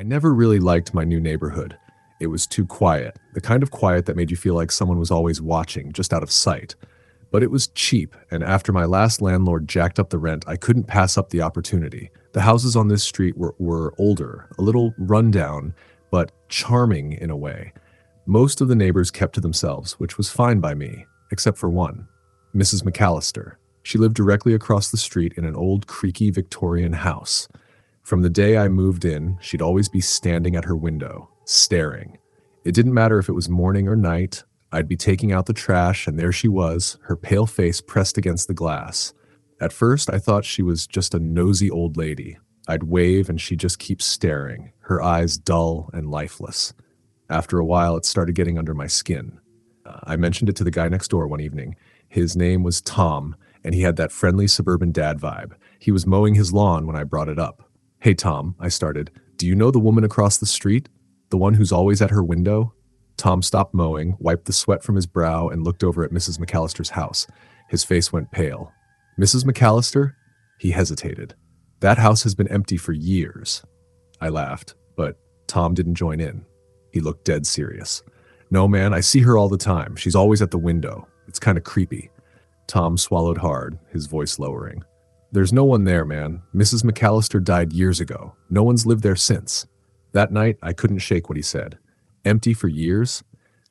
I never really liked my new neighborhood. It was too quiet, the kind of quiet that made you feel like someone was always watching, just out of sight. But it was cheap, and after my last landlord jacked up the rent, I couldn't pass up the opportunity. The houses on this street were older, a little rundown, but charming in a way. Most of the neighbors kept to themselves, which was fine by me, except for one, Mrs. McAllister. She lived directly across the street in an old, creaky Victorian house. From the day I moved in, she'd always be standing at her window, staring. It didn't matter if it was morning or night. I'd be taking out the trash, and there she was, her pale face pressed against the glass. At first, I thought she was just a nosy old lady. I'd wave, and she'd just keep staring, her eyes dull and lifeless. After a while, it started getting under my skin. I mentioned it to the guy next door one evening. His name was Tom, and he had that friendly suburban dad vibe. He was mowing his lawn when I brought it up. "Hey, Tom," I started, "do you know the woman across the street? The one who's always at her window?" Tom stopped mowing, wiped the sweat from his brow, and looked over at Mrs. McAllister's house. His face went pale. "Mrs. McAllister?" He hesitated. "That house has been empty for years." I laughed, but Tom didn't join in. He looked dead serious. "No, man, I see her all the time. She's always at the window. It's kind of creepy." Tom swallowed hard, his voice lowering. "There's no one there, man. Mrs. McAllister died years ago. No one's lived there since." That night, I couldn't shake what he said. Empty for years?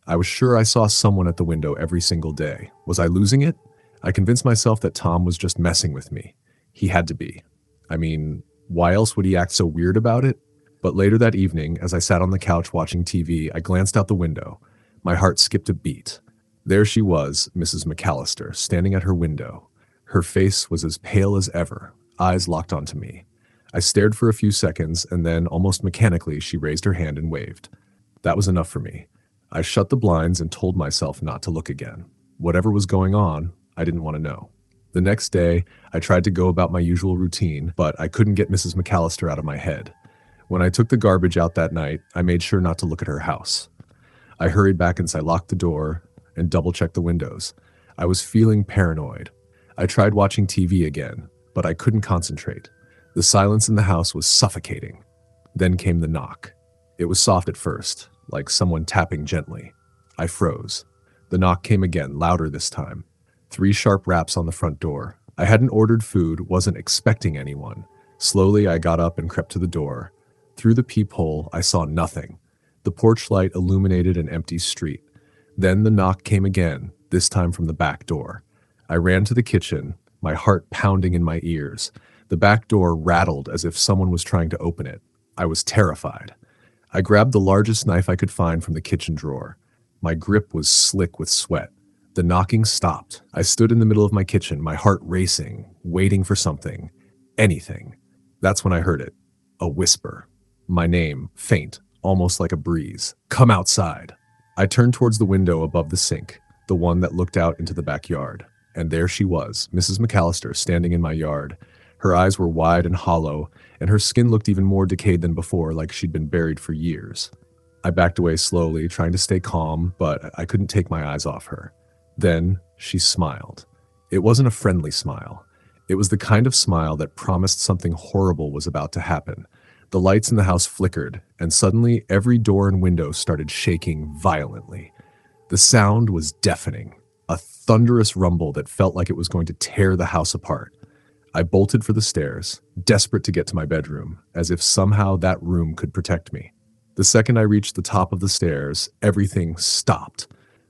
I was sure I saw someone at the window every single day. Was I losing it? I convinced myself that Tom was just messing with me. He had to be. I mean, why else would he act so weird about it? But later that evening, as I sat on the couch watching TV, I glanced out the window. My heart skipped a beat. There she was, Mrs. McAllister, standing at her window. Her face was as pale as ever, eyes locked onto me. I stared for a few seconds, and then, almost mechanically, she raised her hand and waved. That was enough for me. I shut the blinds and told myself not to look again. Whatever was going on, I didn't want to know. The next day, I tried to go about my usual routine, but I couldn't get Mrs. McAllister out of my head. When I took the garbage out that night, I made sure not to look at her house. I hurried back inside, locked the door, and double-checked the windows. I was feeling paranoid. I tried watching TV again, but I couldn't concentrate. The silence in the house was suffocating. Then came the knock. It was soft at first, like someone tapping gently. I froze. The knock came again, louder this time. 3 sharp raps on the front door. I hadn't ordered food, wasn't expecting anyone. Slowly, I got up and crept to the door. Through the peephole, I saw nothing. The porch light illuminated an empty street. Then the knock came again, this time from the back door. I ran to the kitchen, my heart pounding in my ears. The back door rattled as if someone was trying to open it. I was terrified. I grabbed the largest knife I could find from the kitchen drawer. My grip was slick with sweat. The knocking stopped. I stood in the middle of my kitchen, my heart racing, waiting for something. Anything. That's when I heard it. A whisper. My name, faint, almost like a breeze. "Come outside." I turned towards the window above the sink, the one that looked out into the backyard. And there she was, Mrs. McAllister, standing in my yard. Her eyes were wide and hollow, and her skin looked even more decayed than before, like she'd been buried for years. I backed away slowly, trying to stay calm, but I couldn't take my eyes off her. Then she smiled. It wasn't a friendly smile. It was the kind of smile that promised something horrible was about to happen. The lights in the house flickered, and suddenly every door and window started shaking violently. The sound was deafening, a thunderous rumble that felt like it was going to tear the house apart. I bolted for the stairs, desperate to get to my bedroom, as if somehow that room could protect me. The second I reached the top of the stairs, everything stopped.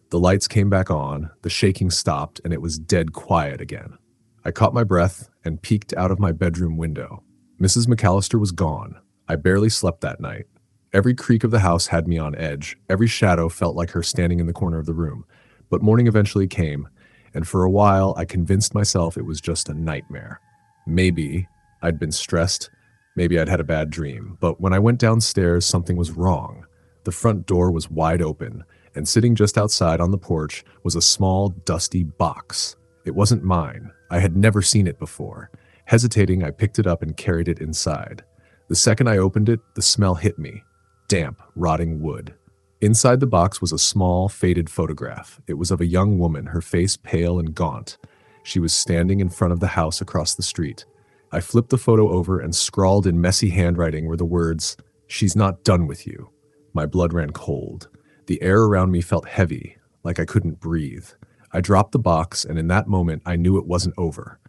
The lights came back on, the shaking stopped, and it was dead quiet again. I caught my breath and peeked out of my bedroom window. Mrs. McAllister was gone. I barely slept that night. Every creak of the house had me on edge. Every shadow felt like her standing in the corner of the room. But morning eventually came, and for a while I convinced myself it was just a nightmare. Maybe I'd been stressed, maybe I'd had a bad dream, but when I went downstairs, something was wrong. The front door was wide open, and sitting just outside on the porch was a small, dusty box. It wasn't mine. I had never seen it before. Hesitating, I picked it up and carried it inside. The second I opened it, the smell hit me. Damp, rotting wood. Inside the box was a small, faded photograph. It was of a young woman, her face pale and gaunt. She was standing in front of the house across the street. I flipped the photo over and scrawled in messy handwriting were the words, She's not done with you. My blood ran cold. The air around me felt heavy, like I couldn't breathe. I dropped the box, and in that moment, I knew it wasn't over.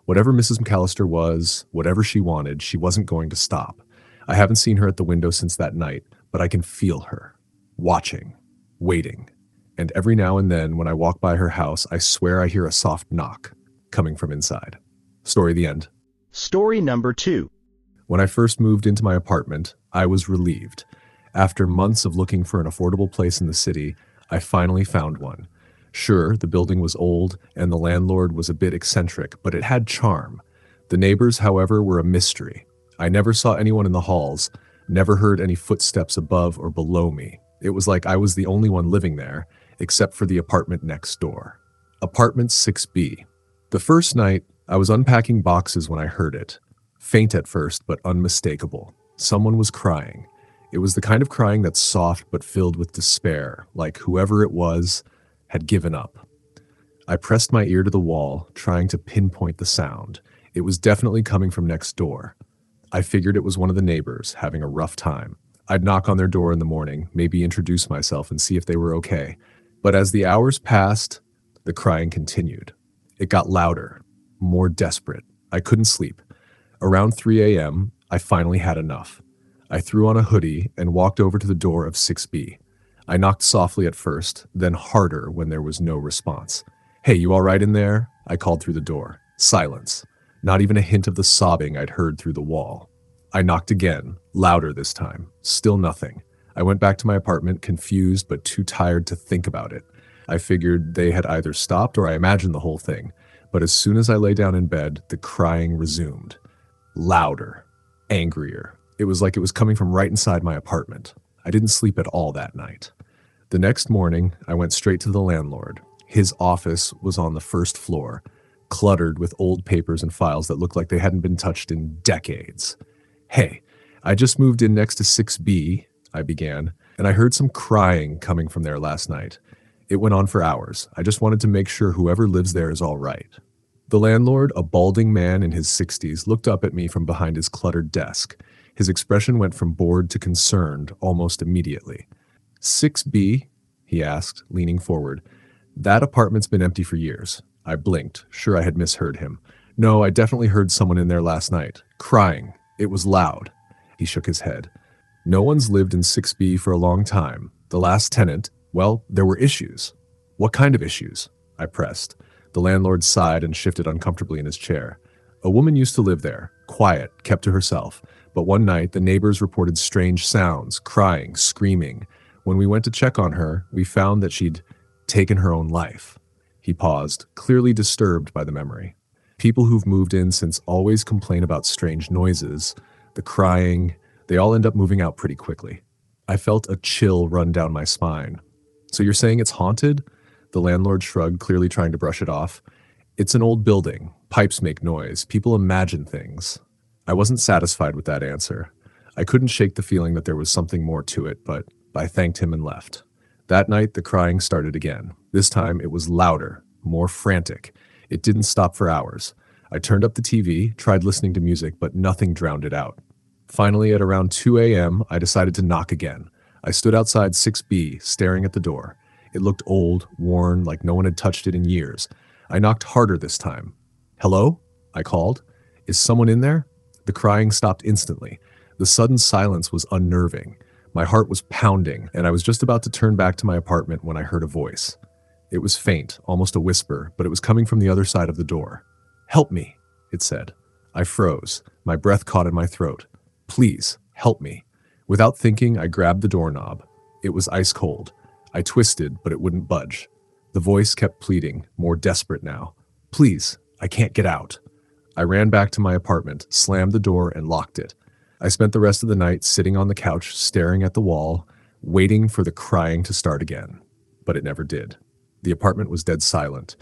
Whatever Mrs. McAllister was, whatever she wanted, she wasn't going to stop. I haven't seen her at the window since that night, but I can feel her. Watching. Waiting. And every now and then, when I walk by her house, I swear I hear a soft knock coming from inside. Story the end. Story number 2. When I first moved into my apartment, I was relieved. After months of looking for an affordable place in the city, I finally found one. Sure, the building was old and the landlord was a bit eccentric, but it had charm. The neighbors, however, were a mystery. I never saw anyone in the halls, never heard any footsteps above or below me. It was like I was the only one living there, except for the apartment next door. Apartment 6B. The first night, I was unpacking boxes when I heard it. Faint at first, but unmistakable. Someone was crying. It was the kind of crying that's soft but filled with despair, like whoever it was had given up. I pressed my ear to the wall, trying to pinpoint the sound. It was definitely coming from next door. I figured it was one of the neighbors having a rough time. I'd knock on their door in the morning, maybe introduce myself and see if they were okay. But as the hours passed, the crying continued. It got louder, more desperate. I couldn't sleep. Around 3 a.m., I finally had enough. I threw on a hoodie and walked over to the door of 6B. I knocked softly at first, then harder when there was no response. "Hey, you all right in there?" I called through the door. Silence. Not even a hint of the sobbing I'd heard through the wall. I knocked again, louder this time. Still nothing. I went back to my apartment, confused but too tired to think about it. I figured they had either stopped or I imagined the whole thing. But as soon as I lay down in bed, the crying resumed. Louder. Angrier. It was like it was coming from right inside my apartment. I didn't sleep at all that night. The next morning, I went straight to the landlord. His office was on the first floor, cluttered with old papers and files that looked like they hadn't been touched in decades. "Hey, I just moved in next to 6B, I began, and I heard some crying coming from there last night. It went on for hours. I just wanted to make sure whoever lives there is all right." The landlord, a balding man in his 60s, looked up at me from behind his cluttered desk. His expression went from bored to concerned almost immediately. 6B? He asked, leaning forward. "That apartment's been empty for years." I blinked, sure I had misheard him. "No, I definitely heard someone in there last night. Crying. It was loud." He shook his head. "No one's lived in 6B for a long time. The last tenant, well, there were issues." "What kind of issues?" I pressed. The landlord sighed and shifted uncomfortably in his chair. "A woman used to live there, quiet, kept to herself. But one night, the neighbors reported strange sounds, crying, screaming. When we went to check on her, we found that she'd taken her own life." He paused, clearly disturbed by the memory. "People who've moved in since always complain about strange noises, the crying. They all end up moving out pretty quickly." I felt a chill run down my spine. "So you're saying it's haunted?" The landlord shrugged, clearly trying to brush it off. "It's an old building. Pipes make noise. People imagine things." I wasn't satisfied with that answer. I couldn't shake the feeling that there was something more to it, but I thanked him and left. That night, the crying started again. This time, it was louder, more frantic. It didn't stop for hours. I turned up the TV, tried listening to music, but nothing drowned it out. Finally, at around 2 a.m., I decided to knock again. I stood outside 6B, staring at the door. It looked old, worn, like no one had touched it in years. I knocked harder this time. "Hello?" I called. "Is someone in there?" The crying stopped instantly. The sudden silence was unnerving. My heart was pounding, and I was just about to turn back to my apartment when I heard a voice. It was faint, almost a whisper, but it was coming from the other side of the door. "Help me," it said. I froze. My breath caught in my throat. "Please, help me." Without thinking, I grabbed the doorknob. It was ice cold. I twisted, but it wouldn't budge. The voice kept pleading, more desperate now. "Please, I can't get out." I ran back to my apartment, slammed the door, and locked it. I spent the rest of the night sitting on the couch, staring at the wall, waiting for the crying to start again. But it never did. The apartment was dead silent.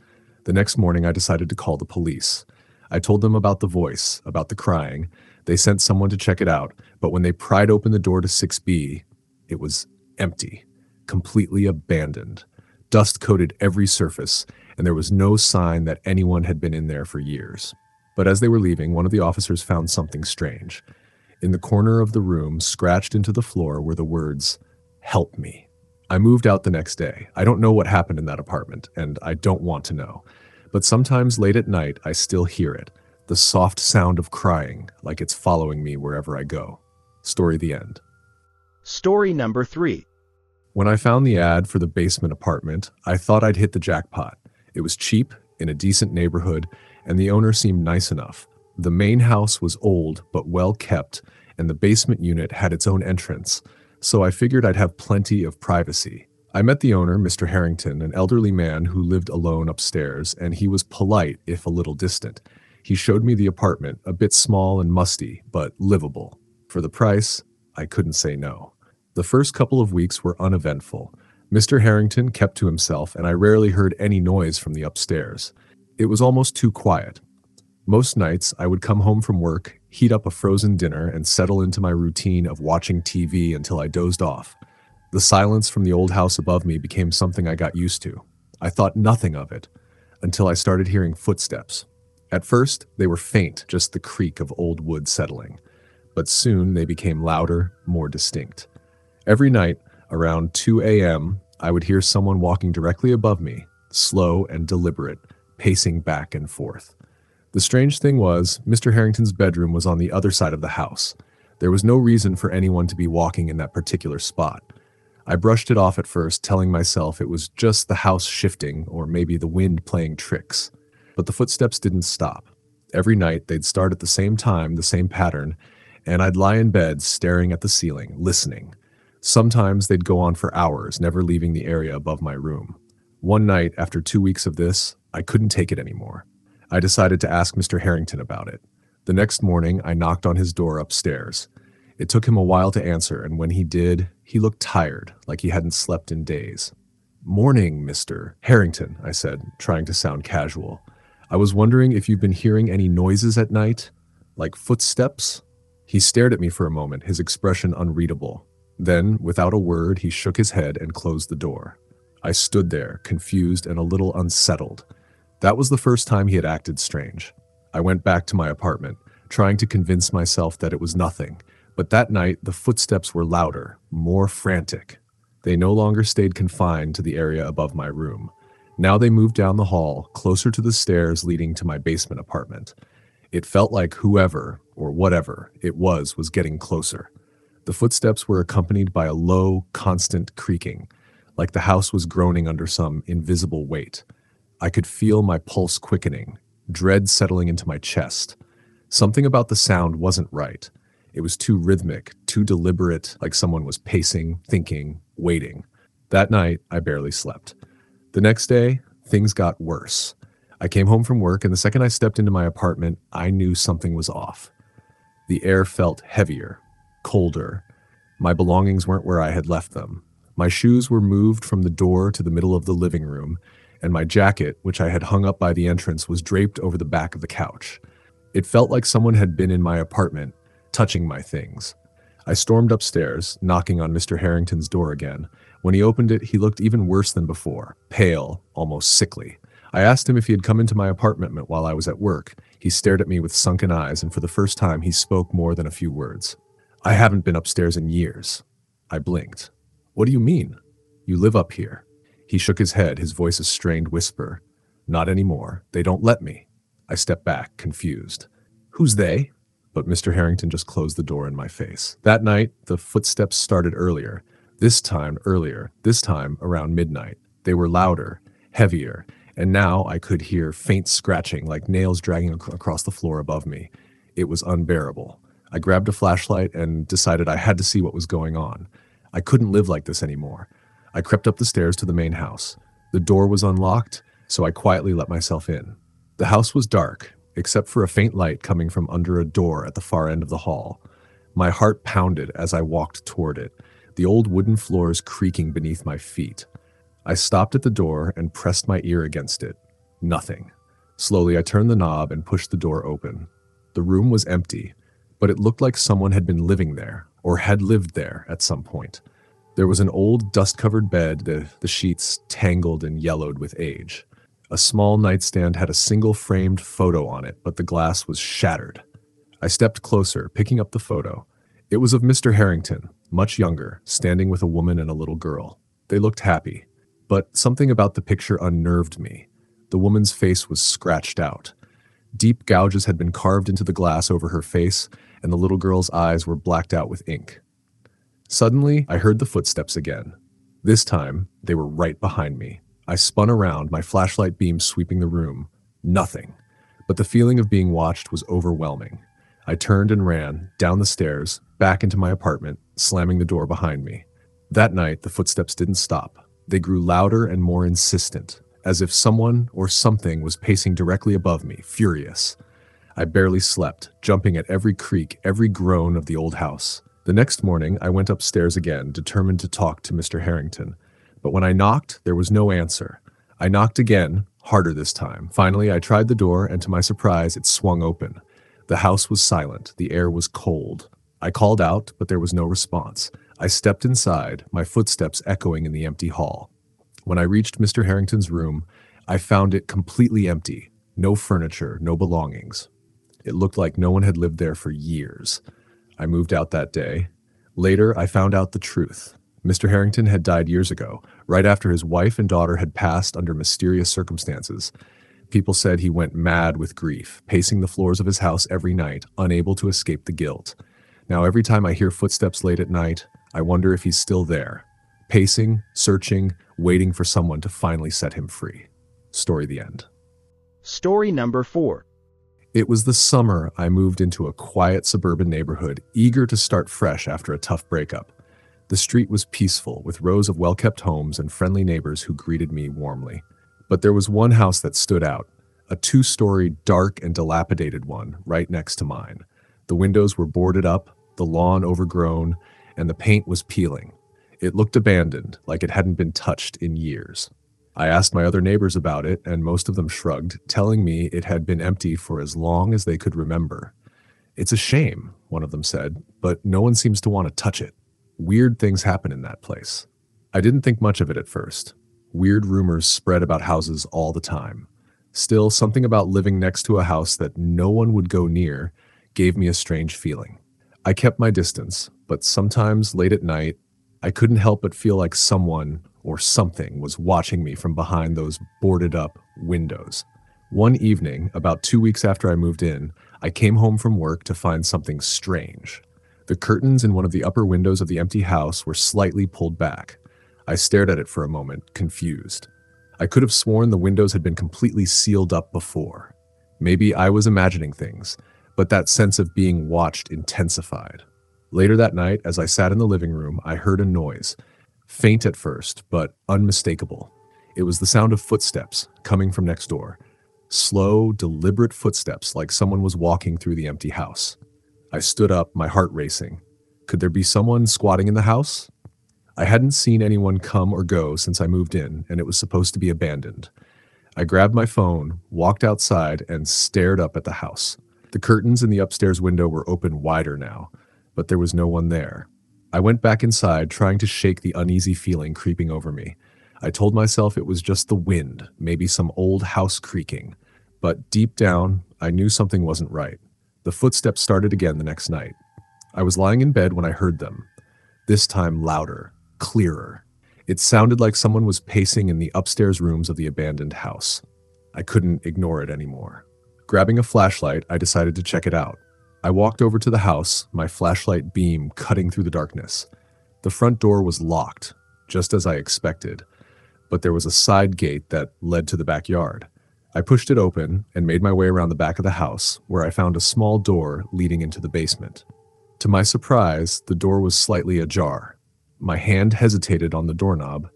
The next morning, I decided to call the police. I told them about the voice, about the crying. They sent someone to check it out, but when they pried open the door to 6B, it was empty, completely abandoned. Dust coated every surface, and there was no sign that anyone had been in there for years. But as they were leaving, one of the officers found something strange. In the corner of the room, scratched into the floor, were the words, "Help me." I moved out the next day. I don't know what happened in that apartment, and I don't want to know. But sometimes late at night, I still hear it, the soft sound of crying, like it's following me wherever I go. Story the end. Story number 3. When I found the ad for the basement apartment, I thought I'd hit the jackpot. It was cheap, in a decent neighborhood, and the owner seemed nice enough. The main house was old but well kept, and the basement unit had its own entrance, so I figured I'd have plenty of privacy. I met the owner, Mr. Harrington, an elderly man who lived alone upstairs, and he was polite if a little distant. He showed me the apartment, a bit small and musty, but livable. For the price, I couldn't say no. The first couple of weeks were uneventful. Mr. Harrington kept to himself, and I rarely heard any noise from the upstairs. It was almost too quiet. Most nights, I would come home from work, heat up a frozen dinner, and settle into my routine of watching TV until I dozed off. The silence from the old house above me became something I got used to. I thought nothing of it until I started hearing footsteps. At first, they were faint, just the creak of old wood settling. But soon they became louder, more distinct. Every night, around 2 a.m., I would hear someone walking directly above me, slow and deliberate, pacing back and forth. The strange thing was, Mr. Harrington's bedroom was on the other side of the house. There was no reason for anyone to be walking in that particular spot. I brushed it off at first, telling myself it was just the house shifting or maybe the wind playing tricks. But the footsteps didn't stop. Every night, they'd start at the same time, the same pattern, and I'd lie in bed staring at the ceiling, listening. Sometimes they'd go on for hours, never leaving the area above my room. One night, after 2 weeks of this, I couldn't take it anymore. I decided to ask Mr. Harrington about it. The next morning, I knocked on his door upstairs. It took him a while to answer, and when he did, he looked tired, like he hadn't slept in days. "Morning, Mr. Harrington," I said, trying to sound casual. "I was wondering if you've been hearing any noises at night, like footsteps?" He stared at me for a moment, his expression unreadable. Then, without a word, he shook his head and closed the door. I stood there, confused and a little unsettled. That was the first time he had acted strange. I went back to my apartment, trying to convince myself that it was nothing. But that night, the footsteps were louder, more frantic. They no longer stayed confined to the area above my room. Now they moved down the hall, closer to the stairs leading to my basement apartment. It felt like whoever, or whatever, it was getting closer. The footsteps were accompanied by a low, constant creaking, like the house was groaning under some invisible weight. I could feel my pulse quickening, dread settling into my chest. Something about the sound wasn't right. It was too rhythmic, too deliberate, like someone was pacing, thinking, waiting. That night, I barely slept. The next day, things got worse. I came home from work, and the second I stepped into my apartment, I knew something was off. The air felt heavier, colder. My belongings weren't where I had left them. My shoes were moved from the door to the middle of the living room, and my jacket, which I had hung up by the entrance, was draped over the back of the couch. It felt like someone had been in my apartment, touching my things. I stormed upstairs, knocking on Mr. Harrington's door again. When he opened it, he looked even worse than before, pale, almost sickly. I asked him if he had come into my apartment while I was at work. He stared at me with sunken eyes, and for the first time, he spoke more than a few words. "I haven't been upstairs in years." I blinked. "What do you mean? You live up here." He shook his head, his voice a strained whisper. "Not anymore. They don't let me." I stepped back, confused. "Who's they?" But Mr. Harrington just closed the door in my face. That night, the footsteps started earlier. This time around midnight. They were louder, heavier, and now I could hear faint scratching like nails dragging across the floor above me. It was unbearable. I grabbed a flashlight and decided I had to see what was going on. I couldn't live like this anymore. I crept up the stairs to the main house. The door was unlocked, so I quietly let myself in. The house was dark, except for a faint light coming from under a door at the far end of the hall. My heart pounded as I walked toward it, the old wooden floors creaking beneath my feet. I stopped at the door and pressed my ear against it. Nothing. Slowly, I turned the knob and pushed the door open. The room was empty, but it looked like someone had been living there, or had lived there at some point. There was an old dust-covered bed, the sheets tangled and yellowed with age. A small nightstand had a single framed photo on it, but the glass was shattered. I stepped closer, picking up the photo. It was of Mr. Harrington, much younger, standing with a woman and a little girl. They looked happy, but something about the picture unnerved me. The woman's face was scratched out. Deep gouges had been carved into the glass over her face, and the little girl's eyes were blacked out with ink. Suddenly, I heard the footsteps again. This time, they were right behind me. I spun around, my flashlight beam sweeping the room. Nothing. But the feeling of being watched was overwhelming. I turned and ran, down the stairs, back into my apartment, slamming the door behind me. That night, the footsteps didn't stop. They grew louder and more insistent, as if someone or something was pacing directly above me, furious. I barely slept, jumping at every creak, every groan of the old house. The next morning, I went upstairs again, determined to talk to Mr. Harrington. But when I knocked, there was no answer. I knocked again, harder this time. Finally, I tried the door, and to my surprise, it swung open. The house was silent. The air was cold. I called out, but there was no response. I stepped inside, my footsteps echoing in the empty hall. When I reached Mr. Harrington's room, I found it completely empty. No furniture, no belongings. It looked like no one had lived there for years. I moved out that day. Later, I found out the truth. Mr. Harrington had died years ago, right after his wife and daughter had passed under mysterious circumstances. People said he went mad with grief, pacing the floors of his house every night, unable to escape the guilt. Now, every time I hear footsteps late at night, I wonder if he's still there, pacing, searching, waiting for someone to finally set him free. Story the end. Story number 4. It was the summer I moved into a quiet suburban neighborhood, eager to start fresh after a tough breakup. The street was peaceful, with rows of well-kept homes and friendly neighbors who greeted me warmly. But there was one house that stood out, a 2-story, dark and dilapidated one right next to mine. The windows were boarded up, the lawn overgrown, and the paint was peeling. It looked abandoned, like it hadn't been touched in years. I asked my other neighbors about it, and most of them shrugged, telling me it had been empty for as long as they could remember. "It's a shame," one of them said, "but no one seems to want to touch it. Weird things happen in that place." I didn't think much of it at first. Weird rumors spread about houses all the time. Still, something about living next to a house that no one would go near gave me a strange feeling. I kept my distance, but sometimes late at night, I couldn't help but feel like someone or something was watching me from behind those boarded-up windows. One evening, about 2 weeks after I moved in, I came home from work to find something strange. The curtains in one of the upper windows of the empty house were slightly pulled back. I stared at it for a moment, confused. I could have sworn the windows had been completely sealed up before. Maybe I was imagining things, but that sense of being watched intensified. Later that night, as I sat in the living room, I heard a noise. Faint at first, but unmistakable. It was the sound of footsteps coming from next door. Slow, deliberate footsteps like someone was walking through the empty house. I stood up, my heart racing. Could there be someone squatting in the house? I hadn't seen anyone come or go since I moved in, and it was supposed to be abandoned. I grabbed my phone, walked outside, and stared up at the house. The curtains in the upstairs window were open wider now, but there was no one there. I went back inside, trying to shake the uneasy feeling creeping over me. I told myself it was just the wind, maybe some old house creaking. But deep down, I knew something wasn't right. The footsteps started again the next night. I was lying in bed when I heard them. This time louder, clearer. It sounded like someone was pacing in the upstairs rooms of the abandoned house. I couldn't ignore it anymore. Grabbing a flashlight, I decided to check it out. I walked over to the house, my flashlight beam cutting through the darkness. The front door was locked, just as I expected, but there was a side gate that led to the backyard. I pushed it open and made my way around the back of the house, where I found a small door leading into the basement. To my surprise, the door was slightly ajar. My hand hesitated on the doorknob,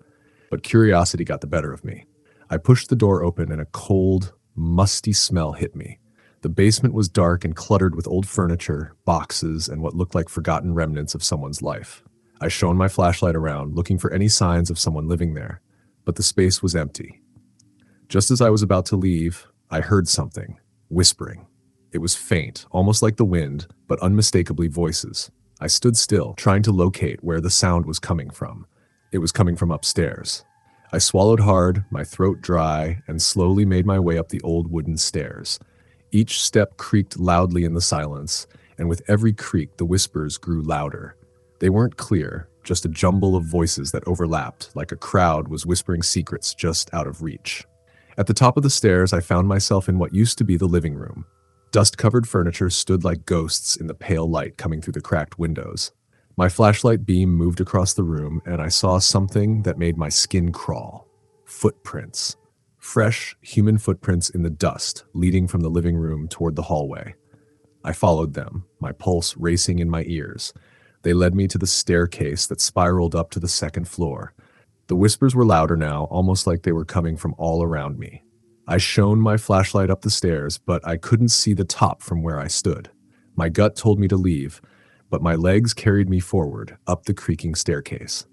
but curiosity got the better of me. I pushed the door open and a cold, musty smell hit me. The basement was dark and cluttered with old furniture, boxes, and what looked like forgotten remnants of someone's life. I shone my flashlight around, looking for any signs of someone living there, but the space was empty. Just as I was about to leave, I heard something, whispering. It was faint, almost like the wind, but unmistakably voices. I stood still, trying to locate where the sound was coming from. It was coming from upstairs. I swallowed hard, my throat dry, and slowly made my way up the old wooden stairs. Each step creaked loudly in the silence, and with every creak, the whispers grew louder. They weren't clear, just a jumble of voices that overlapped, like a crowd was whispering secrets just out of reach. At the top of the stairs, I found myself in what used to be the living room. Dust-covered furniture stood like ghosts in the pale light coming through the cracked windows. My flashlight beam moved across the room, and I saw something that made my skin crawl. Footprints. Fresh, human footprints in the dust, leading from the living room toward the hallway. I followed them, my pulse racing in my ears. They led me to the staircase that spiraled up to the second floor. The whispers were louder now, almost like they were coming from all around me. I shone my flashlight up the stairs, but I couldn't see the top from where I stood. My gut told me to leave, but my legs carried me forward, up the creaking staircase.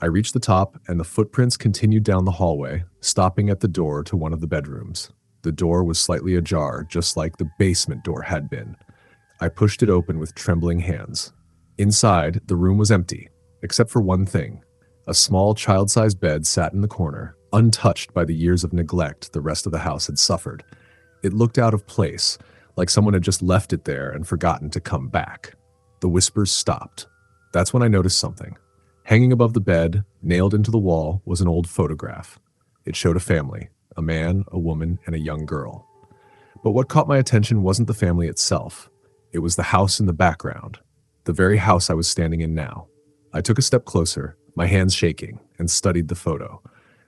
I reached the top, and the footprints continued down the hallway, stopping at the door to one of the bedrooms. The door was slightly ajar, just like the basement door had been. I pushed it open with trembling hands. Inside, the room was empty, except for one thing. A small child-sized bed sat in the corner, untouched by the years of neglect the rest of the house had suffered. It looked out of place, like someone had just left it there and forgotten to come back. The whispers stopped. That's when I noticed something. Hanging above the bed, nailed into the wall, was an old photograph. It showed a family, a man, a woman, and a young girl. But what caught my attention wasn't the family itself. It was the house in the background, the very house I was standing in now. I took a step closer, my hands shaking, and studied the photo.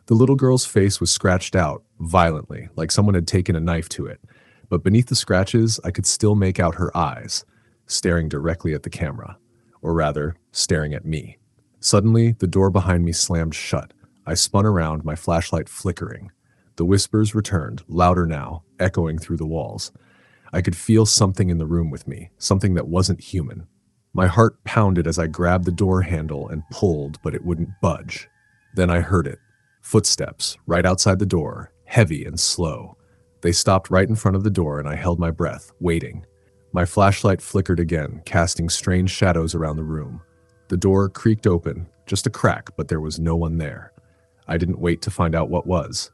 The little girl's face was scratched out, violently, like someone had taken a knife to it. But beneath the scratches, I could still make out her eyes, staring directly at the camera. Or rather, staring at me. Suddenly, the door behind me slammed shut. I spun around, my flashlight flickering. The whispers returned, louder now, echoing through the walls. I could feel something in the room with me, something that wasn't human. My heart pounded as I grabbed the door handle and pulled, but it wouldn't budge. Then I heard it. Footsteps, right outside the door, heavy and slow. They stopped right in front of the door, and I held my breath, waiting. My flashlight flickered again, casting strange shadows around the room. The door creaked open, just a crack, but there was no one there. I didn't wait to find out what was.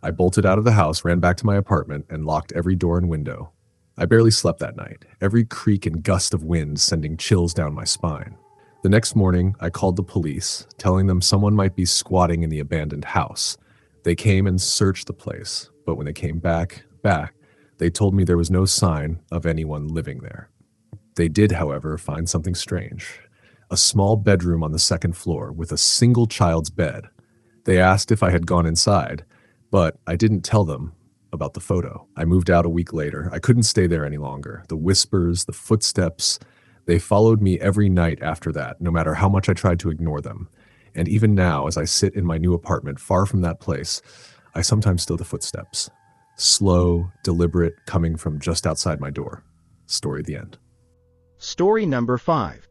I bolted out of the house, ran back to my apartment, and locked every door and window. I barely slept that night, every creak and gust of wind sending chills down my spine. The next morning, I called the police, telling them someone might be squatting in the abandoned house. They came and searched the place, but when they came back, they told me there was no sign of anyone living there. They did, however, find something strange. A small bedroom on the second floor with a single child's bed. They asked if I had gone inside, but I didn't tell them about the photo. I moved out a week later. I couldn't stay there any longer. The whispers, the footsteps, they followed me every night after that, no matter how much I tried to ignore them. And even now, as I sit in my new apartment far from that place, I sometimes feel the footsteps. Slow, deliberate, coming from just outside my door. Story the end. Story number 5.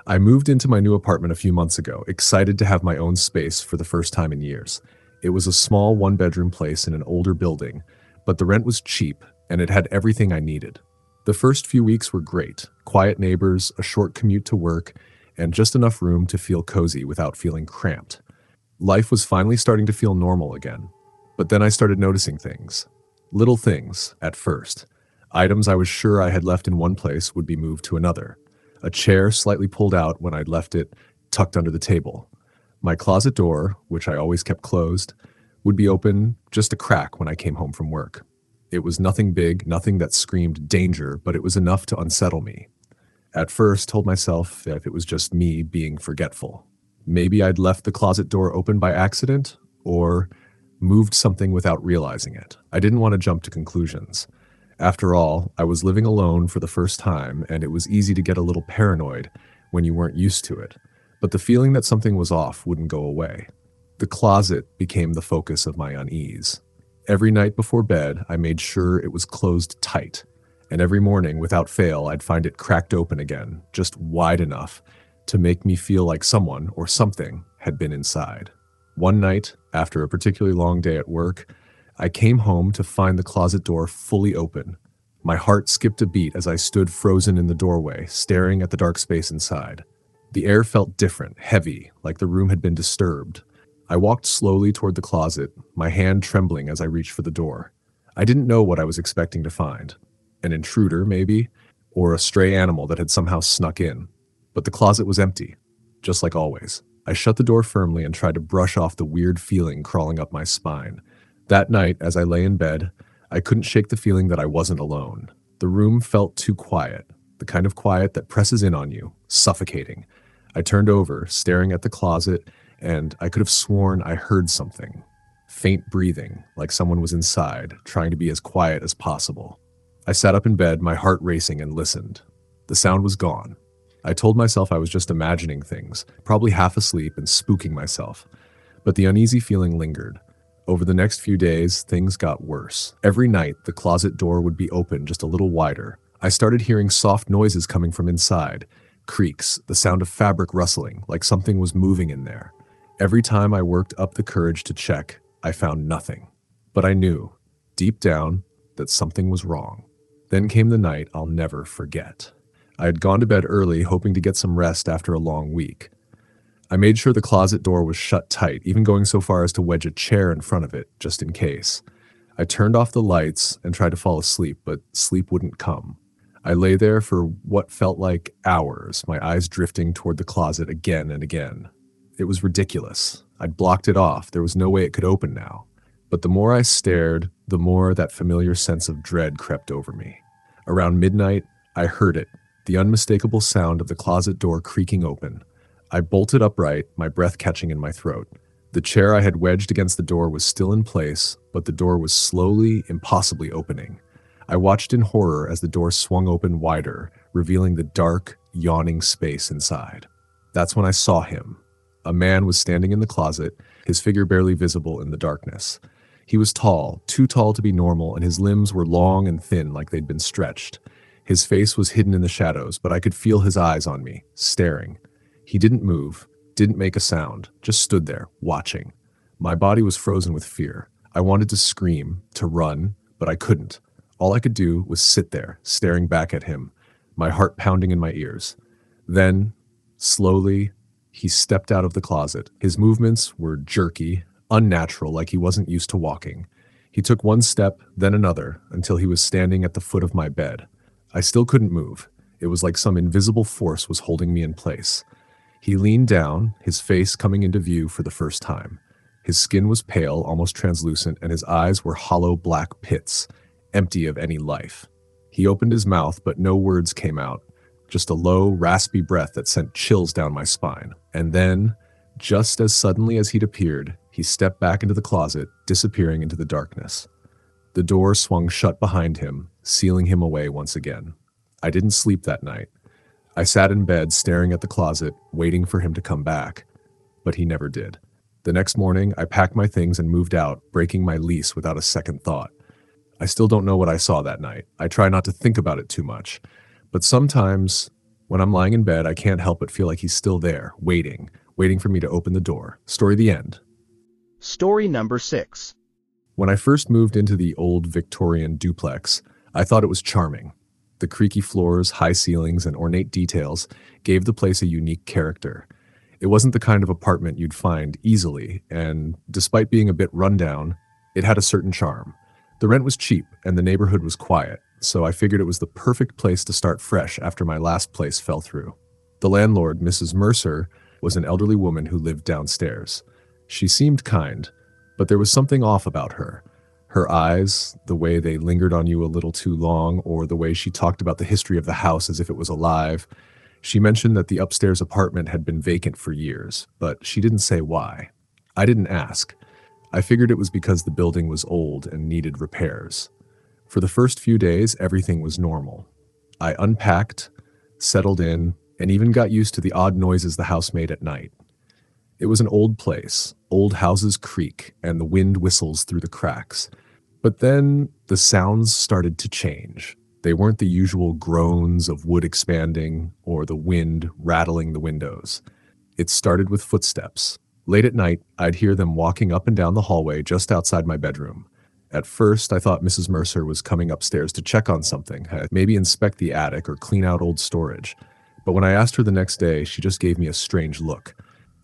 I moved into my new apartment a few months ago, excited to have my own space for the first time in years. It was a small one-bedroom place in an older building, but the rent was cheap, and it had everything I needed. The first few weeks were great. Quiet neighbors, a short commute to work, and just enough room to feel cozy without feeling cramped. Life was finally starting to feel normal again. But then I started noticing things. Little things, at first. Items I was sure I had left in one place would be moved to another. A chair slightly pulled out when I'd left it tucked under the table. My closet door, which I always kept closed, would be open just a crack when I came home from work. It was nothing big, nothing that screamed danger, but it was enough to unsettle me. At first, told myself that it was just me being forgetful. Maybe I'd left the closet door open by accident, or moved something without realizing it. I didn't want to jump to conclusions. After all, I was living alone for the first time, and it was easy to get a little paranoid when you weren't used to it. But the feeling that something was off wouldn't go away. The closet became the focus of my unease. Every night before bed, I made sure it was closed tight, and every morning, without fail, I'd find it cracked open again, just wide enough to make me feel like someone or something had been inside. One night, after a particularly long day at work, I came home to find the closet door fully open. My heart skipped a beat as I stood frozen in the doorway, staring at the dark space inside. The air felt different, heavy, like the room had been disturbed. I walked slowly toward the closet, my hand trembling as I reached for the door. I didn't know what I was expecting to find. An intruder, maybe? or a stray animal that had somehow snuck in. But the closet was empty, just like always. I shut the door firmly and tried to brush off the weird feeling crawling up my spine. That night, as I lay in bed, I couldn't shake the feeling that I wasn't alone. The room felt too quiet, the kind of quiet that presses in on you, suffocating. I turned over, staring at the closet, and I could have sworn I heard something. Faint breathing, like someone was inside, trying to be as quiet as possible. I sat up in bed, my heart racing, and listened. The sound was gone. I told myself I was just imagining things, probably half asleep and spooking myself. But the uneasy feeling lingered. Over the next few days, things got worse. Every night, the closet door would be open just a little wider. I started hearing soft noises coming from inside. Creaks, the sound of fabric rustling, like something was moving in there. Every time I worked up the courage to check, I found nothing. But I knew, deep down, that something was wrong. Then came the night I'll never forget. I had gone to bed early, hoping to get some rest after a long week. I made sure the closet door was shut tight, even going so far as to wedge a chair in front of it, just in case. I turned off the lights and tried to fall asleep, but sleep wouldn't come. I lay there for what felt like hours, my eyes drifting toward the closet again and again. It was ridiculous. I'd blocked it off. There was no way it could open now. But the more I stared, the more that familiar sense of dread crept over me. Around midnight, I heard it, the unmistakable sound of the closet door creaking open. I bolted upright, my breath catching in my throat. The chair I had wedged against the door was still in place, but the door was slowly, impossibly opening. I watched in horror as the door swung open wider, revealing the dark, yawning space inside. That's when I saw him. A man was standing in the closet, his figure barely visible in the darkness. He was tall, too tall to be normal, and his limbs were long and thin like they'd been stretched. His face was hidden in the shadows, but I could feel his eyes on me, staring. He didn't move, didn't make a sound, just stood there, watching. My body was frozen with fear. I wanted to scream, to run, but I couldn't. All I could do was sit there, staring back at him, my heart pounding in my ears. Then, slowly, he stepped out of the closet. His movements were jerky, unnatural, like he wasn't used to walking. He took one step, then another, until he was standing at the foot of my bed. I still couldn't move. It was like some invisible force was holding me in place. He leaned down, his face coming into view for the first time. His skin was pale, almost translucent, and his eyes were hollow black pits, empty of any life. He opened his mouth, but no words came out, just a low, raspy breath that sent chills down my spine. And then, just as suddenly as he'd appeared, he stepped back into the closet, disappearing into the darkness. The door swung shut behind him, sealing him away once again. I didn't sleep that night. I sat in bed, staring at the closet, waiting for him to come back. But he never did. The next morning, I packed my things and moved out, breaking my lease without a second thought. I still don't know what I saw that night. I try not to think about it too much. But sometimes, when I'm lying in bed, I can't help but feel like he's still there, waiting for me to open the door. Story the end. Story number 6. When I first moved into the old Victorian duplex, I thought it was charming. The creaky floors, high ceilings, and ornate details gave the place a unique character. It wasn't the kind of apartment you'd find easily, and despite being a bit rundown, it had a certain charm. The rent was cheap, and the neighborhood was quiet, so I figured it was the perfect place to start fresh after my last place fell through. The landlord, Mrs. Mercer, was an elderly woman who lived downstairs. She seemed kind, but there was something off about her. Her eyes, the way they lingered on you a little too long, or the way she talked about the history of the house as if it was alive. She mentioned that the upstairs apartment had been vacant for years, but she didn't say why. I didn't ask. I figured it was because the building was old and needed repairs. For the first few days, everything was normal. I unpacked, settled in, and even got used to the odd noises the house made at night. It was an old place. Old houses creak, and the wind whistles through the cracks. But then the sounds started to change. They weren't the usual groans of wood expanding or the wind rattling the windows. It started with footsteps. Late at night, I'd hear them walking up and down the hallway just outside my bedroom. At first, I thought Mrs. Mercer was coming upstairs to check on something, maybe inspect the attic or clean out old storage. But when I asked her the next day, she just gave me a strange look.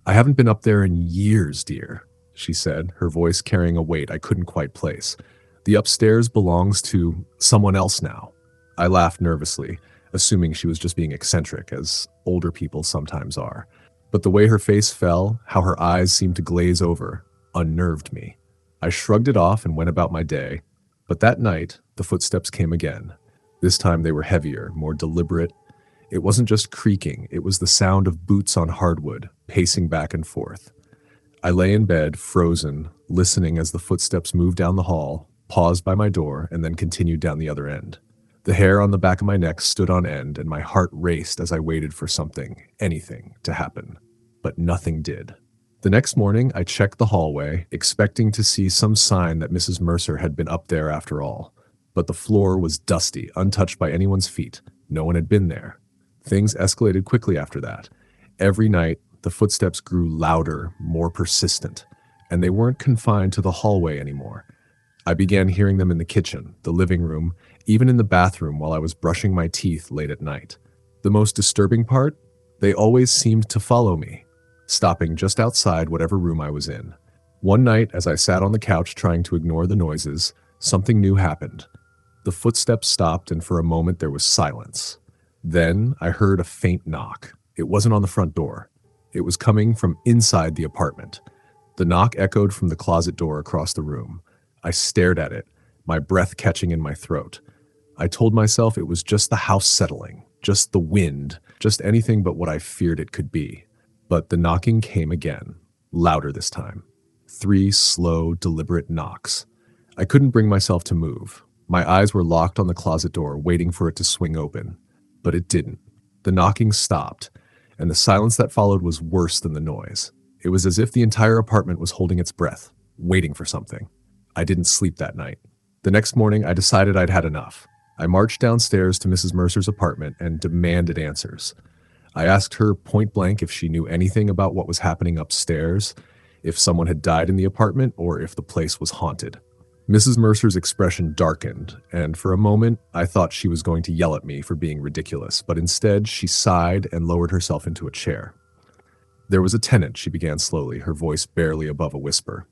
"I haven't been up there in years, dear," she said, her voice carrying a weight I couldn't quite place. "The upstairs belongs to someone else now." I laughed nervously. assuming she was just being eccentric, as older people sometimes are. But the way her face fell, how her eyes seemed to glaze over, unnerved me. I shrugged it off and went about my day. But that night, the footsteps came again. This time they were heavier, more deliberate. It wasn't just creaking, it was the sound of boots on hardwood, pacing back and forth. I lay in bed, frozen, listening as the footsteps moved down the hall, paused by my door, and then continued down the other end. The hair on the back of my neck stood on end, and my heart raced as I waited for something, anything, to happen. But nothing did. The next morning, I checked the hallway, expecting to see some sign that Mrs. Mercer had been up there after all. But the floor was dusty, untouched by anyone's feet. No one had been there. Things escalated quickly after that. Every night, the footsteps grew louder, more persistent, and they weren't confined to the hallway anymore. I began hearing them in the kitchen, the living room, even in the bathroom while I was brushing my teeth late at night. The most disturbing part? They always seemed to follow me, stopping just outside whatever room I was in. One night, as I sat on the couch trying to ignore the noises, something new happened. The footsteps stopped, and for a moment there was silence. Then I heard a faint knock. It wasn't on the front door. It was coming from inside the apartment. The knock echoed from the closet door across the room. I stared at it, my breath catching in my throat. I told myself it was just the house settling, just the wind, just anything but what I feared it could be. But the knocking came again, louder this time. 3 slow, deliberate knocks. I couldn't bring myself to move. My eyes were locked on the closet door, waiting for it to swing open. But it didn't. The knocking stopped, and the silence that followed was worse than the noise. It was as if the entire apartment was holding its breath, waiting for something. I didn't sleep that night. The next morning, I decided I'd had enough. I marched downstairs to Mrs. Mercer's apartment and demanded answers. I asked her point blank if she knew anything about what was happening upstairs, if someone had died in the apartment, or if the place was haunted. Mrs. Mercer's expression darkened, and for a moment, I thought she was going to yell at me for being ridiculous, but instead, she sighed and lowered herself into a chair. There was a tenant, she began slowly, her voice barely above a whisper.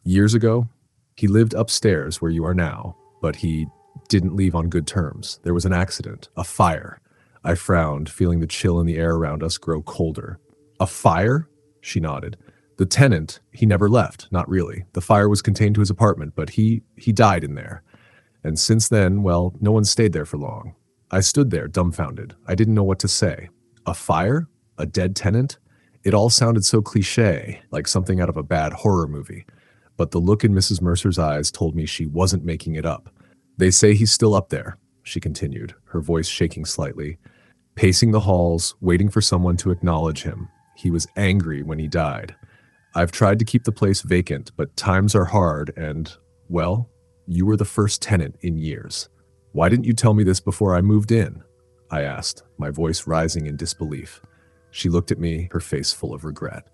Years ago, he lived upstairs where you are now, but he didn't leave on good terms. There was an accident, a fire. I frowned, feeling the chill in the air around us grow colder. A fire? She nodded. The tenant, he never left, not really. The fire was contained to his apartment, but he died in there. And since then, well, no one stayed there for long. I stood there, dumbfounded. I didn't know what to say. A fire? A dead tenant? It all sounded so cliché, like something out of a bad horror movie. But the look in Mrs. Mercer's eyes told me she wasn't making it up. They say he's still up there, she continued, her voice shaking slightly. Pacing the halls, waiting for someone to acknowledge him. He was angry when he died. I've tried to keep the place vacant, but times are hard and, well, you were the first tenant in years. Why didn't you tell me this before I moved in? I asked, my voice rising in disbelief. She looked at me, her face full of regret.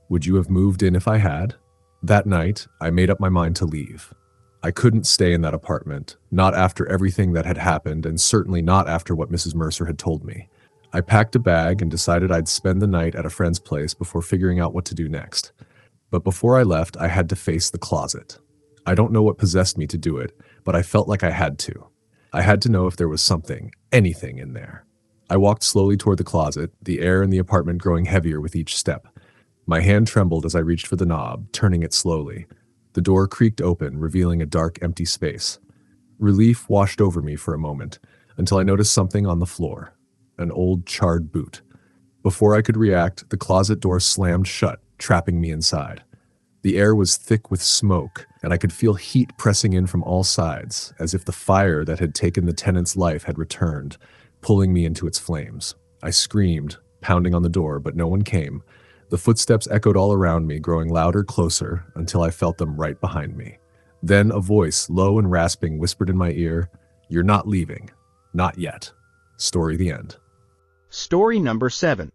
Would you have moved in if I had? That night, I made up my mind to leave. I couldn't stay in that apartment, not after everything that had happened, and certainly not after what Mrs. Mercer had told me. I packed a bag and decided I'd spend the night at a friend's place before figuring out what to do next. But before I left, I had to face the closet. I don't know what possessed me to do it, but I felt like I had to. I had to know if there was something, anything in there. I walked slowly toward the closet, the air in the apartment growing heavier with each step. My hand trembled as I reached for the knob, turning it slowly. The door creaked open, revealing a dark, empty space. Relief washed over me for a moment, until I noticed something on the floor. An old, charred boot. Before I could react, the closet door slammed shut, trapping me inside. The air was thick with smoke, and I could feel heat pressing in from all sides, as if the fire that had taken the tenant's life had returned, pulling me into its flames. I screamed, pounding on the door, but no one came. The footsteps echoed all around me, growing louder, closer, until I felt them right behind me. Then a voice, low and rasping, whispered in my ear, "You're not leaving. Not yet." Story the end. Story number 7.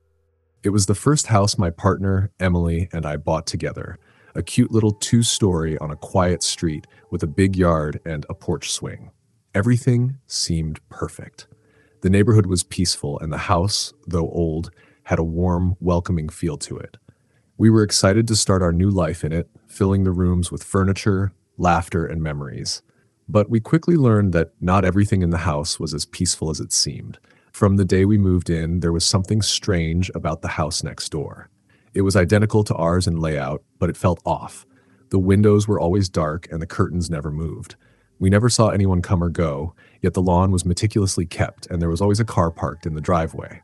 It was the first house my partner, Emily, and I bought together. A cute little 2-story on a quiet street with a big yard and a porch swing. Everything seemed perfect. The neighborhood was peaceful, and the house, though old, had a warm, welcoming feel to it. We were excited to start our new life in it, filling the rooms with furniture, laughter, and memories. But we quickly learned that not everything in the house was as peaceful as it seemed. From the day we moved in, there was something strange about the house next door. It was identical to ours in layout, but it felt off. The windows were always dark and the curtains never moved. We never saw anyone come or go, yet the lawn was meticulously kept and there was always a car parked in the driveway.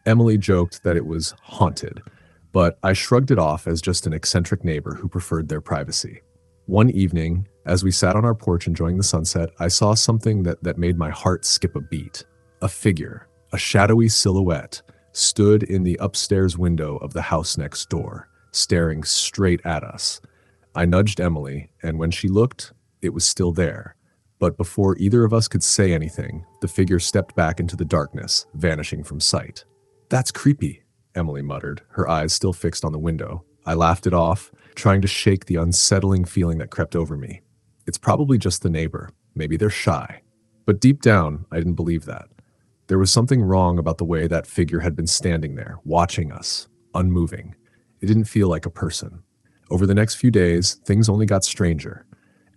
Emily joked that it was haunted, but I shrugged it off as just an eccentric neighbor who preferred their privacy. One evening, as we sat on our porch enjoying the sunset, I saw something that made my heart skip a beat. A figure, a shadowy silhouette, stood in the upstairs window of the house next door, staring straight at us. I nudged Emily, and when she looked, it was still there. But before either of us could say anything, the figure stepped back into the darkness, vanishing from sight. "That's creepy," Emily muttered, her eyes still fixed on the window. I laughed it off, trying to shake the unsettling feeling that crept over me. It's probably just the neighbor. Maybe they're shy. But deep down, I didn't believe that. There was something wrong about the way that figure had been standing there, watching us, unmoving. It didn't feel like a person. Over the next few days, things only got stranger.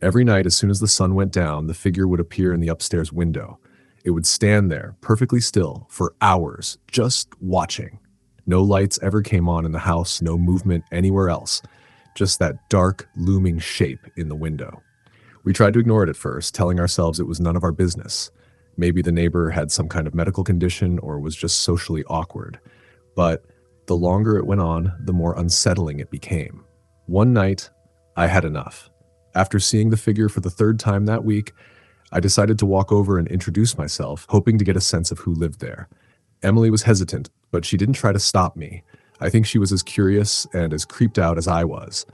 Every night, as soon as the sun went down, the figure would appear in the upstairs window. It would stand there, perfectly still, for hours, just watching. No lights ever came on in the house, no movement anywhere else. Just that dark, looming shape in the window. We tried to ignore it at first, telling ourselves it was none of our business. Maybe the neighbor had some kind of medical condition or was just socially awkward. But the longer it went on, the more unsettling it became. One night, I had enough. After seeing the figure for the third time that week, I decided to walk over and introduce myself, hoping to get a sense of who lived there. Emily was hesitant, but she didn't try to stop me. I think she was as curious and as creeped out as I was.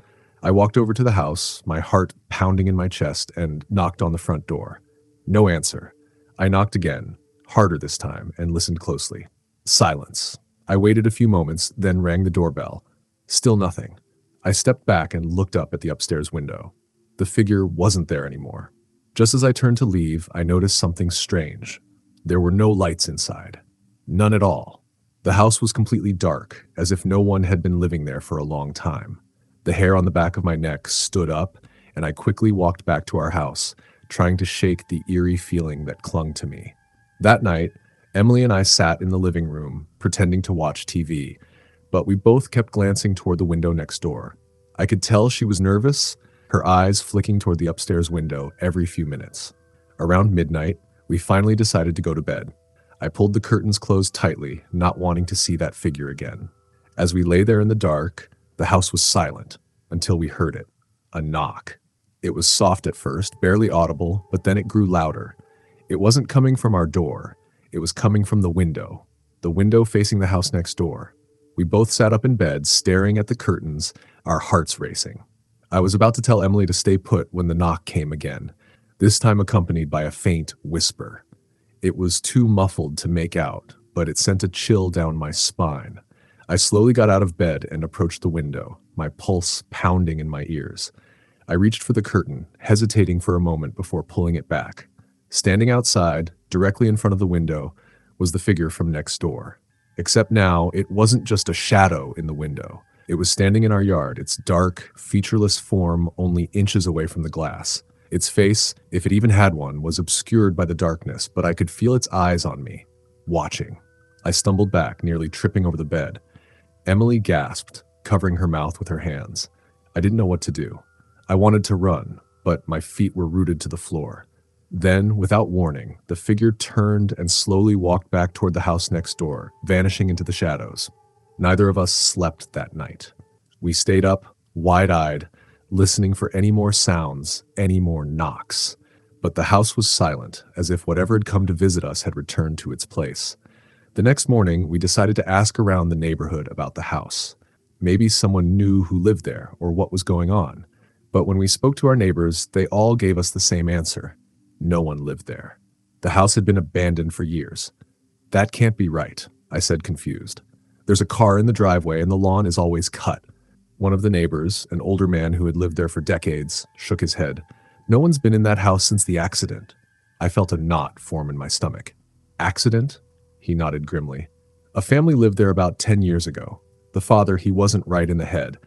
I walked over to the house, my heart pounding in my chest, and knocked on the front door. No answer. I knocked again, harder this time, and listened closely. Silence. I waited a few moments, then rang the doorbell. Still nothing. I stepped back and looked up at the upstairs window. The figure wasn't there anymore. Just as I turned to leave, I noticed something strange. There were no lights inside. None at all. The house was completely dark, as if no one had been living there for a long time. The hair on the back of my neck stood up, and I quickly walked back to our house, trying to shake the eerie feeling that clung to me. That night, Emily and I sat in the living room, pretending to watch TV, but we both kept glancing toward the window next door. I could tell she was nervous, her eyes flicking toward the upstairs window every few minutes. Around midnight, we finally decided to go to bed. I pulled the curtains closed tightly, not wanting to see that figure again. As we lay there in the dark, the house was silent until we heard it. A knock. It was soft at first, barely audible, but then it grew louder. It wasn't coming from our door. It was coming from the window facing the house next door. We both sat up in bed, staring at the curtains, our hearts racing. I was about to tell Emily to stay put when the knock came again, this time accompanied by a faint whisper. It was too muffled to make out, but it sent a chill down my spine. I slowly got out of bed and approached the window, my pulse pounding in my ears. I reached for the curtain, hesitating for a moment before pulling it back. Standing outside, directly in front of the window, was the figure from next door. Except now, it wasn't just a shadow in the window. It was standing in our yard, its dark, featureless form only inches away from the glass. Its face, if it even had one, was obscured by the darkness, but I could feel its eyes on me, watching. I stumbled back, nearly tripping over the bed. Emily gasped, covering her mouth with her hands. I didn't know what to do. I wanted to run, but my feet were rooted to the floor. Then, without warning, the figure turned and slowly walked back toward the house next door, vanishing into the shadows. Neither of us slept that night. We stayed up, wide-eyed, listening for any more sounds, any more knocks. But the house was silent, as if whatever had come to visit us had returned to its place. The next morning, we decided to ask around the neighborhood about the house. Maybe someone knew who lived there or what was going on. But when we spoke to our neighbors, they all gave us the same answer. No one lived there. The house had been abandoned for years. That can't be right, I said, confused. There's a car in the driveway and the lawn is always cut. One of the neighbors, an older man who had lived there for decades, shook his head. No one's been in that house since the accident. I felt a knot form in my stomach. Accident? He nodded grimly. A family lived there about 10 years ago. The father, he wasn't right in the head.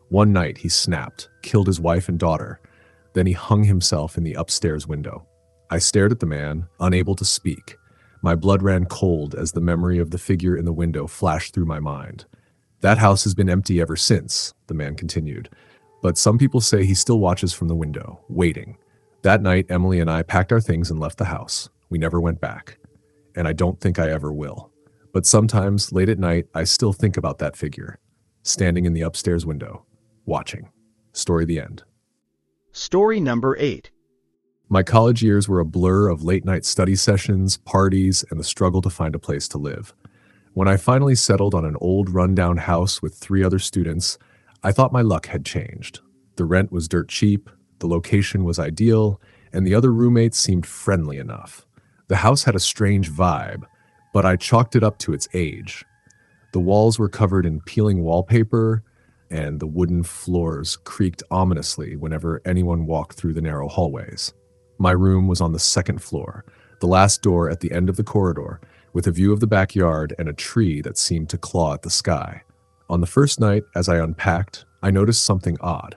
One night he snapped, killed his wife and daughter. Then he hung himself in the upstairs window. I stared at the man, unable to speak. My blood ran cold as the memory of the figure in the window flashed through my mind. That house has been empty ever since, the man continued. But some people say he still watches from the window, waiting. That night, Emily and I packed our things and left the house. We never went back. And I don't think I ever will. But sometimes, late at night, I still think about that figure, standing in the upstairs window, watching. Story the end. Story number 8. My college years were a blur of late-night study sessions, parties, and the struggle to find a place to live. When I finally settled on an old, rundown house with 3 other students, I thought my luck had changed. The rent was dirt cheap, the location was ideal, and the other roommates seemed friendly enough. The house had a strange vibe, but I chalked it up to its age. The walls were covered in peeling wallpaper, and the wooden floors creaked ominously whenever anyone walked through the narrow hallways. My room was on the 2nd floor, the last door at the end of the corridor, with a view of the backyard and a tree that seemed to claw at the sky. On the first night, as I unpacked, I noticed something odd.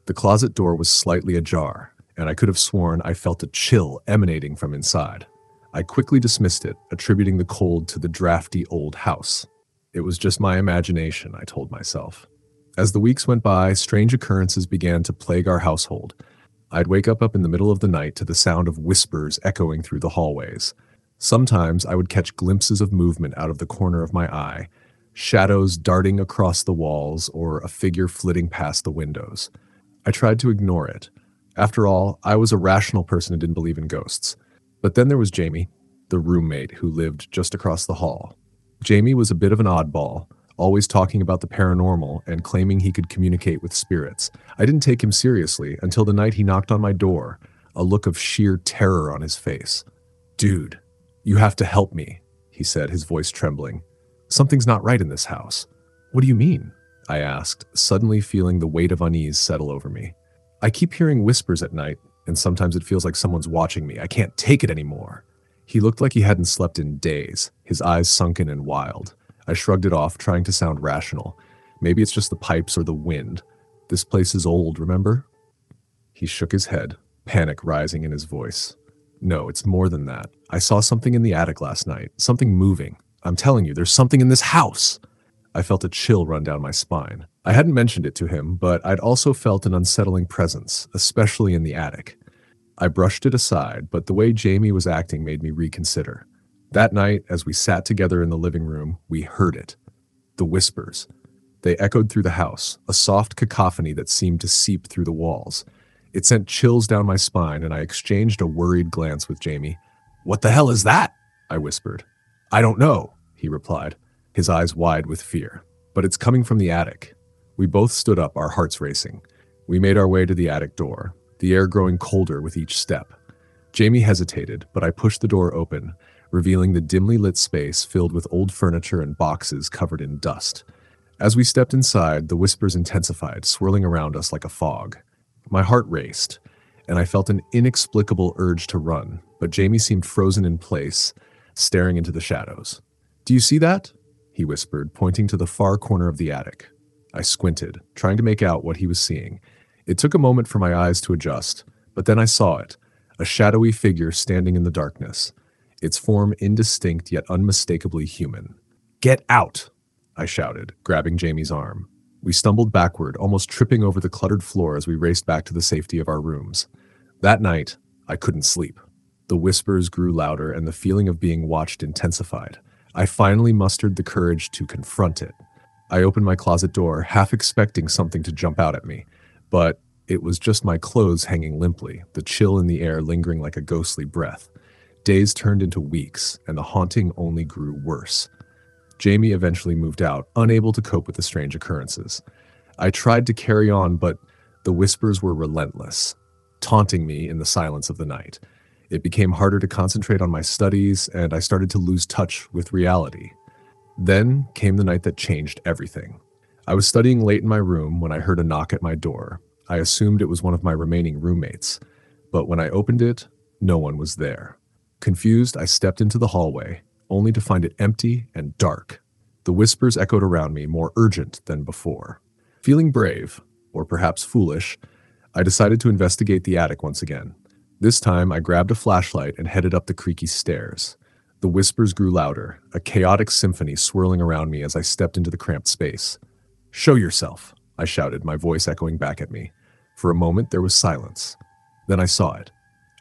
The closet door was slightly ajar, and I could have sworn I felt a chill emanating from inside. I quickly dismissed it, attributing the cold to the drafty old house. It was just my imagination, I told myself. As the weeks went by, strange occurrences began to plague our household. I'd wake up in the middle of the night to the sound of whispers echoing through the hallways. Sometimes I would catch glimpses of movement out of the corner of my eye, shadows darting across the walls or a figure flitting past the windows. I tried to ignore it. After all, I was a rational person who didn't believe in ghosts. But then there was Jamie, the roommate who lived just across the hall. Jamie was a bit of an oddball, always talking about the paranormal and claiming he could communicate with spirits. I didn't take him seriously until the night he knocked on my door, a look of sheer terror on his face. "Dude, you have to help me," he said, his voice trembling. "Something's not right in this house." "What do you mean?" I asked, suddenly feeling the weight of unease settle over me. "I keep hearing whispers at night, and sometimes it feels like someone's watching me. I can't take it anymore." He looked like he hadn't slept in days, his eyes sunken and wild. I shrugged it off, trying to sound rational. Maybe it's just the pipes or the wind. This place is old, remember? He shook his head, panic rising in his voice. "No, it's more than that. I saw something in the attic last night, something moving. I'm telling you, there's something in this house." I felt a chill run down my spine. I hadn't mentioned it to him, but I'd also felt an unsettling presence, especially in the attic. I brushed it aside, but the way Jamie was acting made me reconsider. That night, as we sat together in the living room, we heard it. The whispers. They echoed through the house, a soft cacophony that seemed to seep through the walls. It sent chills down my spine, and I exchanged a worried glance with Jamie. "What the hell is that?" I whispered. "I don't know," he replied, his eyes wide with fear. "But it's coming from the attic." We both stood up, our hearts racing. We made our way to the attic door, the air growing colder with each step. Jamie hesitated, but I pushed the door open, revealing the dimly lit space filled with old furniture and boxes covered in dust. As we stepped inside, the whispers intensified, swirling around us like a fog. My heart raced, and I felt an inexplicable urge to run, but Jamie seemed frozen in place, staring into the shadows. "Do you see that?" he whispered, pointing to the far corner of the attic. I squinted, trying to make out what he was seeing. It took a moment for my eyes to adjust, but then I saw it, a shadowy figure standing in the darkness, its form indistinct yet unmistakably human. "Get out!" I shouted, grabbing Jamie's arm. We stumbled backward, almost tripping over the cluttered floor as we raced back to the safety of our rooms. That night, I couldn't sleep. The whispers grew louder and the feeling of being watched intensified. I finally mustered the courage to confront it. I opened my closet door, half expecting something to jump out at me, but it was just my clothes hanging limply, the chill in the air lingering like a ghostly breath. Days turned into weeks, and the haunting only grew worse. Jamie eventually moved out, unable to cope with the strange occurrences. I tried to carry on, but the whispers were relentless, taunting me in the silence of the night. It became harder to concentrate on my studies, and I started to lose touch with reality. Then came the night that changed everything. I was studying late in my room when I heard a knock at my door. I assumed it was one of my remaining roommates, but when I opened it, no one was there. Confused, I stepped into the hallway, only to find it empty and dark. The whispers echoed around me, more urgent than before. Feeling brave, or perhaps foolish, I decided to investigate the attic once again. This time, I grabbed a flashlight and headed up the creaky stairs. The whispers grew louder, a chaotic symphony swirling around me as I stepped into the cramped space. "Show yourself," I shouted, my voice echoing back at me. For a moment, there was silence. Then I saw it.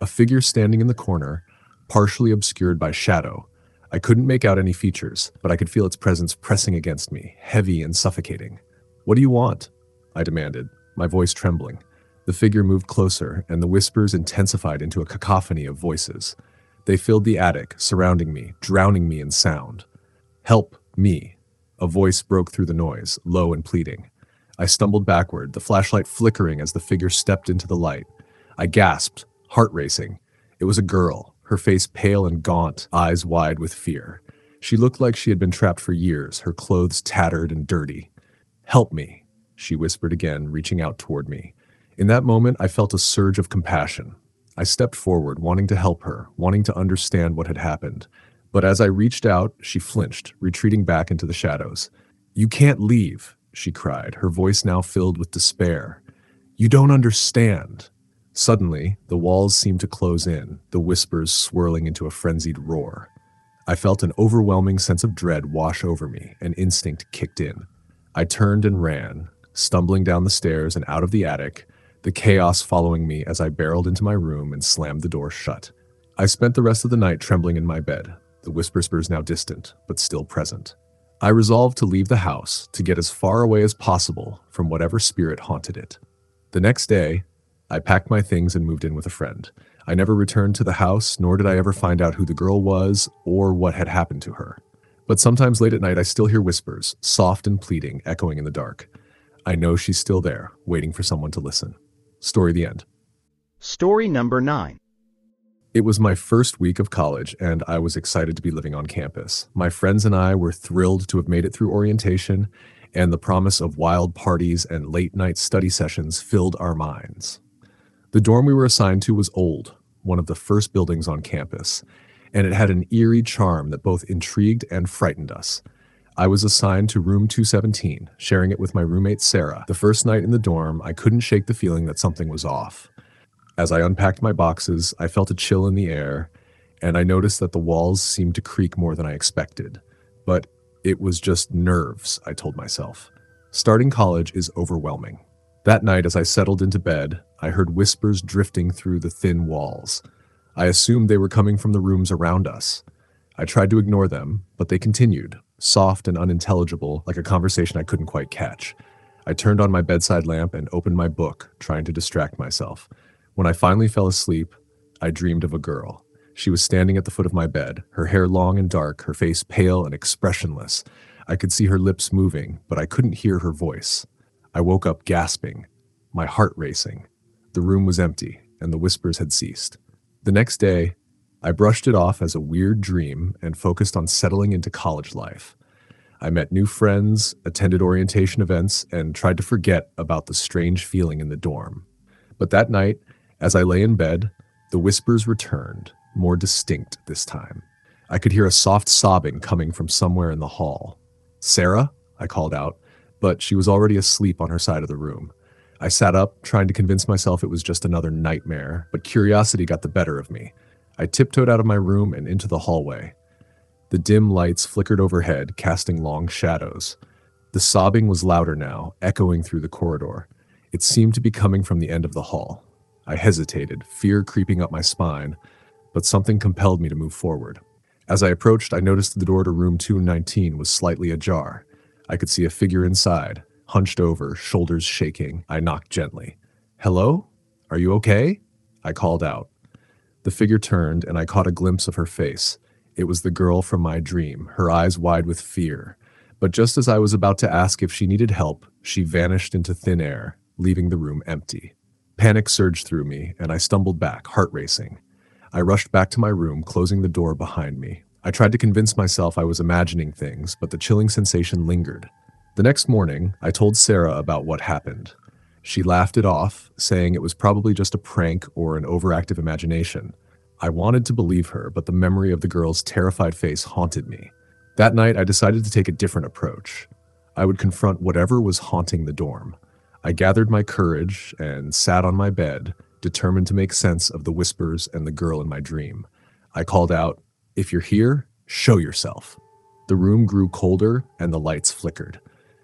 A figure standing in the corner, partially obscured by shadow. I couldn't make out any features, but I could feel its presence pressing against me, heavy and suffocating. "What do you want?" I demanded, my voice trembling. The figure moved closer, and the whispers intensified into a cacophony of voices. They filled the attic, surrounding me, drowning me in sound. "Help me." A voice broke through the noise, low and pleading. I stumbled backward, the flashlight flickering as the figure stepped into the light. I gasped, heart racing. It was a girl, her face pale and gaunt, eyes wide with fear. She looked like she had been trapped for years, her clothes tattered and dirty. "Help me," she whispered again, reaching out toward me. In that moment, I felt a surge of compassion. I stepped forward, wanting to help her, wanting to understand what had happened. But as I reached out, she flinched, retreating back into the shadows. "You can't leave," she cried, her voice now filled with despair. "You don't understand." Suddenly, the walls seemed to close in, the whispers swirling into a frenzied roar. I felt an overwhelming sense of dread wash over me, and instinct kicked in. I turned and ran, stumbling down the stairs and out of the attic, the chaos following me as I barreled into my room and slammed the door shut. I spent the rest of the night trembling in my bed, the whispers now distant, but still present. I resolved to leave the house, to get as far away as possible from whatever spirit haunted it. The next day, I packed my things and moved in with a friend. I never returned to the house, nor did I ever find out who the girl was or what had happened to her. But sometimes late at night, I still hear whispers, soft and pleading, echoing in the dark. I know she's still there, waiting for someone to listen. Story the end. Story number 9. It was my first week of college, and I was excited to be living on campus. My friends and I were thrilled to have made it through orientation, and the promise of wild parties and late-night study sessions filled our minds. The dorm we were assigned to was old, one of the first buildings on campus, and it had an eerie charm that both intrigued and frightened us. I was assigned to room 217, sharing it with my roommate Sarah. The first night in the dorm, I couldn't shake the feeling that something was off. As I unpacked my boxes, I felt a chill in the air, and I noticed that the walls seemed to creak more than I expected. But it was just nerves, I told myself. Starting college is overwhelming. That night, as I settled into bed, I heard whispers drifting through the thin walls. I assumed they were coming from the rooms around us. I tried to ignore them, but they continued, soft and unintelligible, like a conversation I couldn't quite catch. I turned on my bedside lamp and opened my book, trying to distract myself. When I finally fell asleep, I dreamed of a girl. She was standing at the foot of my bed, her hair long and dark, her face pale and expressionless. I could see her lips moving, but I couldn't hear her voice. I woke up gasping, my heart racing. The room was empty, and the whispers had ceased. The next day, I brushed it off as a weird dream and focused on settling into college life. I met new friends, attended orientation events, and tried to forget about the strange feeling in the dorm. But that night, as I lay in bed, the whispers returned, more distinct this time. I could hear a soft sobbing coming from somewhere in the hall. "Sarah?" I called out, but she was already asleep on her side of the room. I sat up, trying to convince myself it was just another nightmare, but curiosity got the better of me. I tiptoed out of my room and into the hallway. The dim lights flickered overhead, casting long shadows. The sobbing was louder now, echoing through the corridor. It seemed to be coming from the end of the hall. I hesitated, fear creeping up my spine, but something compelled me to move forward. As I approached, I noticed the door to room 219 was slightly ajar. I could see a figure inside, hunched over, shoulders shaking. I knocked gently. "Hello? Are you okay?" I called out. The figure turned, and I caught a glimpse of her face. It was the girl from my dream, her eyes wide with fear. But just as I was about to ask if she needed help, she vanished into thin air, leaving the room empty. Panic surged through me, and I stumbled back, heart racing. I rushed back to my room, closing the door behind me. I tried to convince myself I was imagining things, but the chilling sensation lingered. The next morning, I told Sarah about what happened. She laughed it off, saying it was probably just a prank or an overactive imagination. I wanted to believe her, but the memory of the girl's terrified face haunted me. That night, I decided to take a different approach. I would confront whatever was haunting the dorm. I gathered my courage and sat on my bed, determined to make sense of the whispers and the girl in my dream. I called out, "If you're here, Show yourself. The room grew colder and the lights flickered.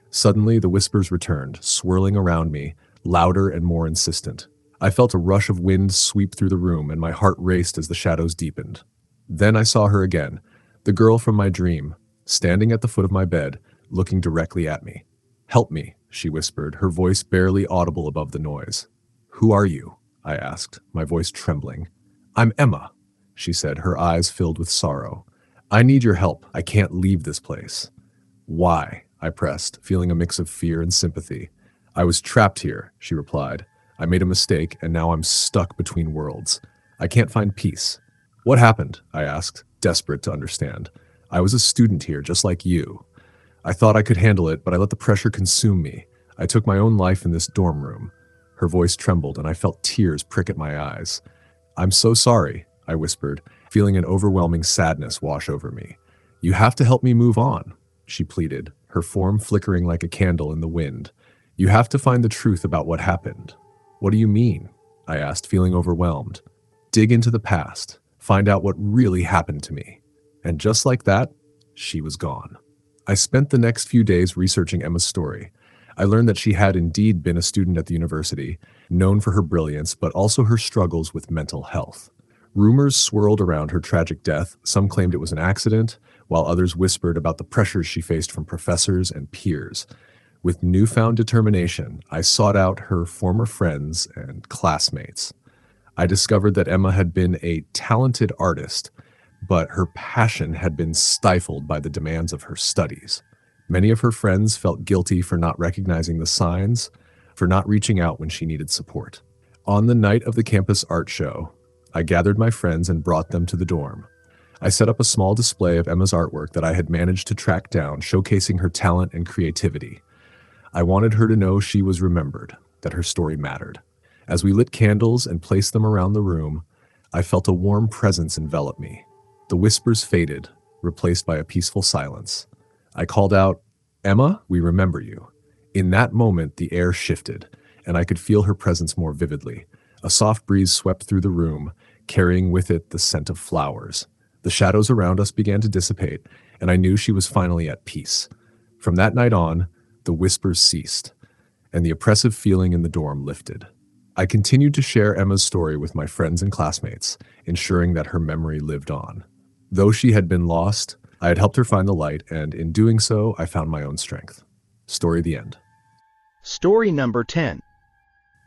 Suddenly, the whispers returned, swirling around me, louder and more insistent. I felt a rush of wind sweep through the room, and my heart raced as the shadows deepened. Then I saw her again, the girl from my dream, standing at the foot of my bed, looking directly at me. "Help me," she whispered, her voice barely audible above the noise. "Who are you?" I asked, my voice trembling. "I'm Emma," she said, her eyes filled with sorrow. "I need your help. I can't leave this place." "Why?" I pressed, feeling a mix of fear and sympathy. "I was trapped here," she replied. "I made a mistake, and now I'm stuck between worlds. I can't find peace." "What happened?" I asked, desperate to understand. "I was a student here, just like you. I thought I could handle it, but I let the pressure consume me. I took my own life in this dorm room." Her voice trembled, and I felt tears prick at my eyes. "I'm so sorry," I whispered, feeling an overwhelming sadness wash over me. "You have to help me move on," she pleaded, her form flickering like a candle in the wind. "You have to find the truth about what happened." "What do you mean?" I asked, feeling overwhelmed. "Dig into the past. Find out what really happened to me." And just like that, she was gone. I spent the next few days researching Emma's story. I learned that she had indeed been a student at the university, known for her brilliance, but also her struggles with mental health. Rumors swirled around her tragic death. Some claimed it was an accident, while others whispered about the pressures she faced from professors and peers. With newfound determination, I sought out her former friends and classmates. I discovered that Emma had been a talented artist, but her passion had been stifled by the demands of her studies. Many of her friends felt guilty for not recognizing the signs, for not reaching out when she needed support. On the night of the campus art show, I gathered my friends and brought them to the dorm. I set up a small display of Emma's artwork that I had managed to track down, showcasing her talent and creativity. I wanted her to know she was remembered, that her story mattered. As we lit candles and placed them around the room, I felt a warm presence envelop me. The whispers faded, replaced by a peaceful silence. I called out, "Emma, we remember you." In that moment, the air shifted, and I could feel her presence more vividly. A soft breeze swept through the room, carrying with it the scent of flowers. The shadows around us began to dissipate, and I knew she was finally at peace. From that night on, the whispers ceased, and the oppressive feeling in the dorm lifted. I continued to share Emma's story with my friends and classmates, ensuring that her memory lived on. Though she had been lost, I had helped her find the light, and in doing so, I found my own strength. Story the end. Story number 10.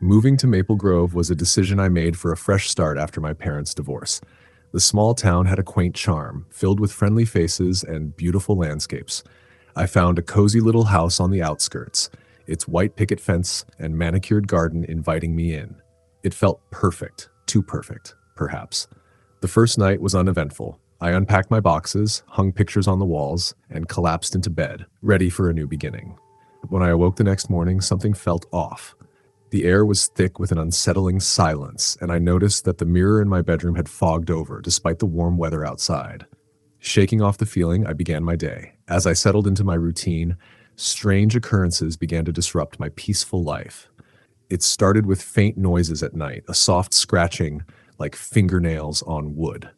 Moving to Maple Grove was a decision I made for a fresh start after my parents' divorce. The small town had a quaint charm, filled with friendly faces and beautiful landscapes. I found a cozy little house on the outskirts, its white picket fence and manicured garden inviting me in. It felt perfect, too perfect, perhaps. The first night was uneventful. I unpacked my boxes, hung pictures on the walls, and collapsed into bed, ready for a new beginning. When I awoke the next morning, something felt off. The air was thick with an unsettling silence, and I noticed that the mirror in my bedroom had fogged over, despite the warm weather outside. Shaking off the feeling, I began my day. As I settled into my routine, strange occurrences began to disrupt my peaceful life. It started with faint noises at night, a soft scratching like fingernails on wood.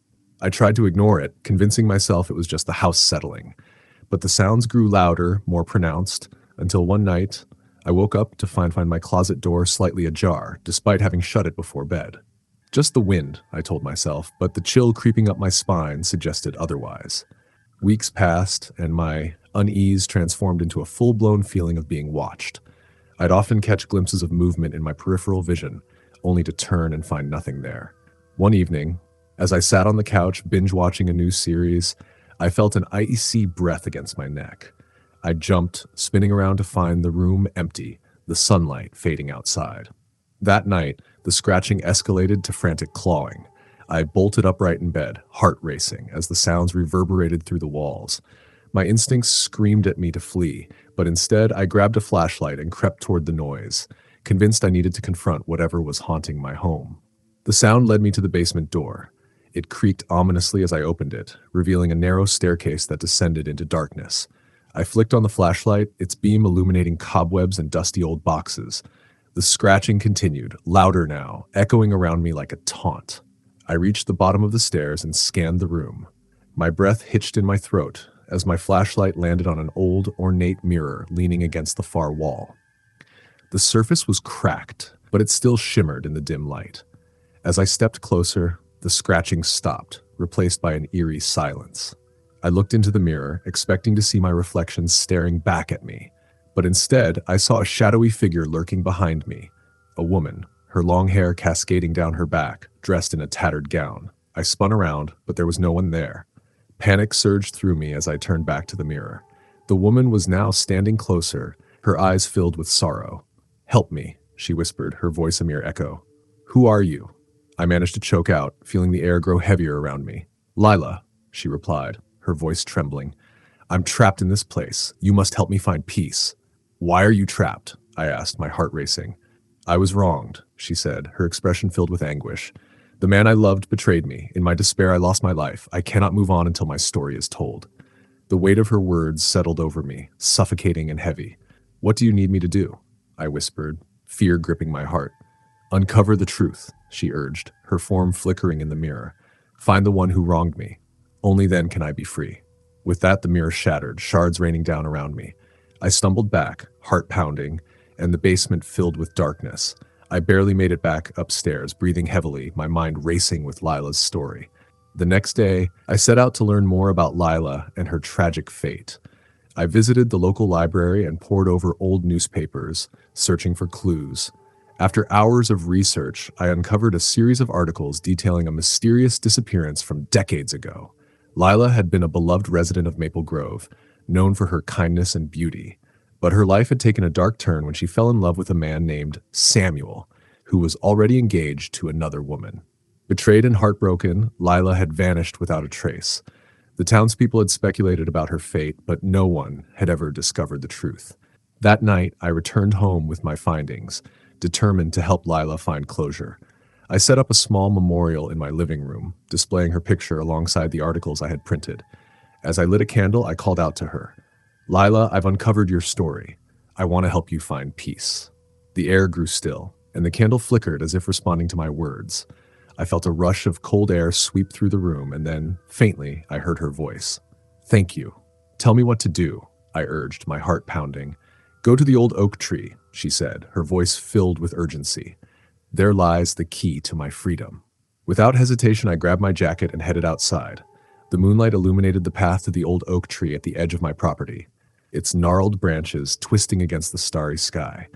I tried to ignore it, convincing myself it was just the house settling. But the sounds grew louder, more pronounced, until one night, I woke up to find my closet door slightly ajar, despite having shut it before bed. Just the wind, I told myself, but the chill creeping up my spine suggested otherwise. Weeks passed, and my unease transformed into a full-blown feeling of being watched. I'd often catch glimpses of movement in my peripheral vision, only to turn and find nothing there. One evening, as I sat on the couch binge-watching a new series, I felt an icy breath against my neck. I jumped, spinning around to find the room empty, the sunlight fading outside. That night, the scratching escalated to frantic clawing. I bolted upright in bed, heart racing, as the sounds reverberated through the walls. My instincts screamed at me to flee, but instead I grabbed a flashlight and crept toward the noise, convinced I needed to confront whatever was haunting my home. The sound led me to the basement door. It creaked ominously as I opened it, revealing a narrow staircase that descended into darkness. I flicked on the flashlight, its beam illuminating cobwebs and dusty old boxes. The scratching continued, louder now, echoing around me like a taunt. I reached the bottom of the stairs and scanned the room. My breath hitched in my throat as my flashlight landed on an old, ornate mirror leaning against the far wall. The surface was cracked, but it still shimmered in the dim light. As I stepped closer, the scratching stopped, replaced by an eerie silence. I looked into the mirror, expecting to see my reflection staring back at me, but instead I saw a shadowy figure lurking behind me, a woman, her long hair cascading down her back, dressed in a tattered gown. I spun around, but there was no one there. Panic surged through me as I turned back to the mirror. The woman was now standing closer, her eyes filled with sorrow. "Help me," she whispered, her voice a mere echo. "Who are you?" I managed to choke out, feeling the air grow heavier around me. "Lila," she replied, her voice trembling. "I'm trapped in this place. You must help me find peace." "Why are you trapped?" I asked, my heart racing. "I was wronged," she said, her expression filled with anguish. "The man I loved betrayed me. In my despair, I lost my life. I cannot move on until my story is told." The weight of her words settled over me, suffocating and heavy. "What do you need me to do?" I whispered, fear gripping my heart. "Uncover the truth," she urged, her form flickering in the mirror. "Find the one who wronged me. Only then can I be free." With that, the mirror shattered, shards raining down around me. I stumbled back, heart pounding, and the basement filled with darkness. I barely made it back upstairs, breathing heavily, my mind racing with Lila's story. The next day, I set out to learn more about Lila and her tragic fate. I visited the local library and pored over old newspapers, searching for clues. After hours of research, I uncovered a series of articles detailing a mysterious disappearance from decades ago. Lila had been a beloved resident of Maple Grove, known for her kindness and beauty. But her life had taken a dark turn when she fell in love with a man named Samuel, who was already engaged to another woman. Betrayed and heartbroken, Lila had vanished without a trace. The townspeople had speculated about her fate, but no one had ever discovered the truth. That night, I returned home with my findings, determined to help Lila find closure. I set up a small memorial in my living room, displaying her picture alongside the articles I had printed. As I lit a candle, I called out to her. "Lila, I've uncovered your story. I want to help you find peace." The air grew still, and the candle flickered as if responding to my words. I felt a rush of cold air sweep through the room, and then, faintly, I heard her voice. "Thank you. Tell me what to do," I urged, my heart pounding. "Go to the old oak tree," she said, her voice filled with urgency. "There lies the key to my freedom." Without hesitation, I grabbed my jacket and headed outside. The moonlight illuminated the path to the old oak tree at the edge of my property, its gnarled branches twisting against the starry sky.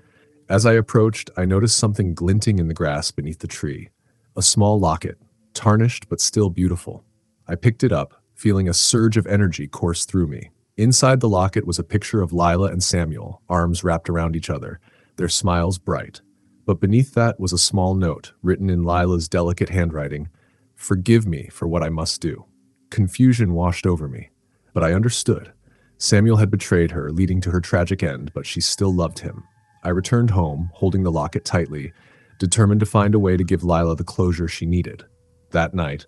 As I approached, I noticed something glinting in the grass beneath the tree. A small locket, tarnished but still beautiful. I picked it up, feeling a surge of energy course through me. Inside the locket was a picture of Lila and Samuel, arms wrapped around each other, their smiles bright. But beneath that was a small note, written in Lila's delicate handwriting, "Forgive me for what I must do." Confusion washed over me, but I understood. Samuel had betrayed her, leading to her tragic end, but she still loved him. I returned home, holding the locket tightly, determined to find a way to give Lila the closure she needed. That night,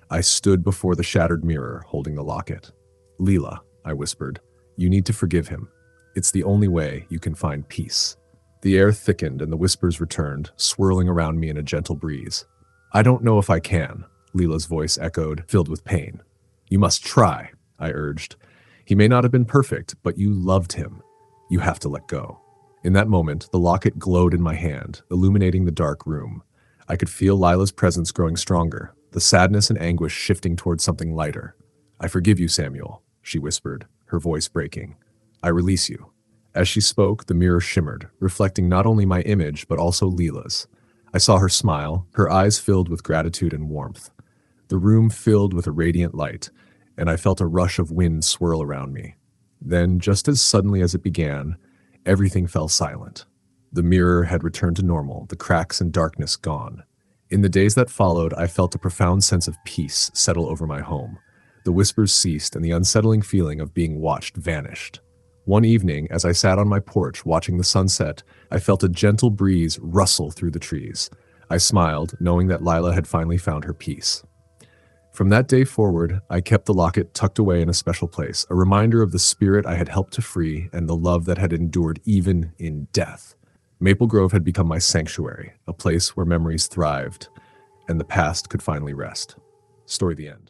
I stood before the shattered mirror, holding the locket. "Lila," I whispered, "you need to forgive him. It's the only way you can find peace." The air thickened and the whispers returned, swirling around me in a gentle breeze. "I don't know if I can," Lila's voice echoed, filled with pain. "You must try," I urged. "He may not have been perfect, but you loved him. You have to let go." In that moment, the locket glowed in my hand, illuminating the dark room. I could feel Lila's presence growing stronger, the sadness and anguish shifting towards something lighter. "I forgive you, Samuel," she whispered, her voice breaking. "I release you." As she spoke, the mirror shimmered, reflecting not only my image, but also Lila's. I saw her smile, her eyes filled with gratitude and warmth. The room filled with a radiant light, and I felt a rush of wind swirl around me. Then, just as suddenly as it began, everything fell silent. The mirror had returned to normal, the cracks and darkness gone. In the days that followed, I felt a profound sense of peace settle over my home. The whispers ceased, and the unsettling feeling of being watched vanished. One evening, as I sat on my porch watching the sunset, I felt a gentle breeze rustle through the trees. I smiled, knowing that Lila had finally found her peace. From that day forward, I kept the locket tucked away in a special place, a reminder of the spirit I had helped to free and the love that had endured even in death. Maple Grove had become my sanctuary, a place where memories thrived and the past could finally rest. Story the end.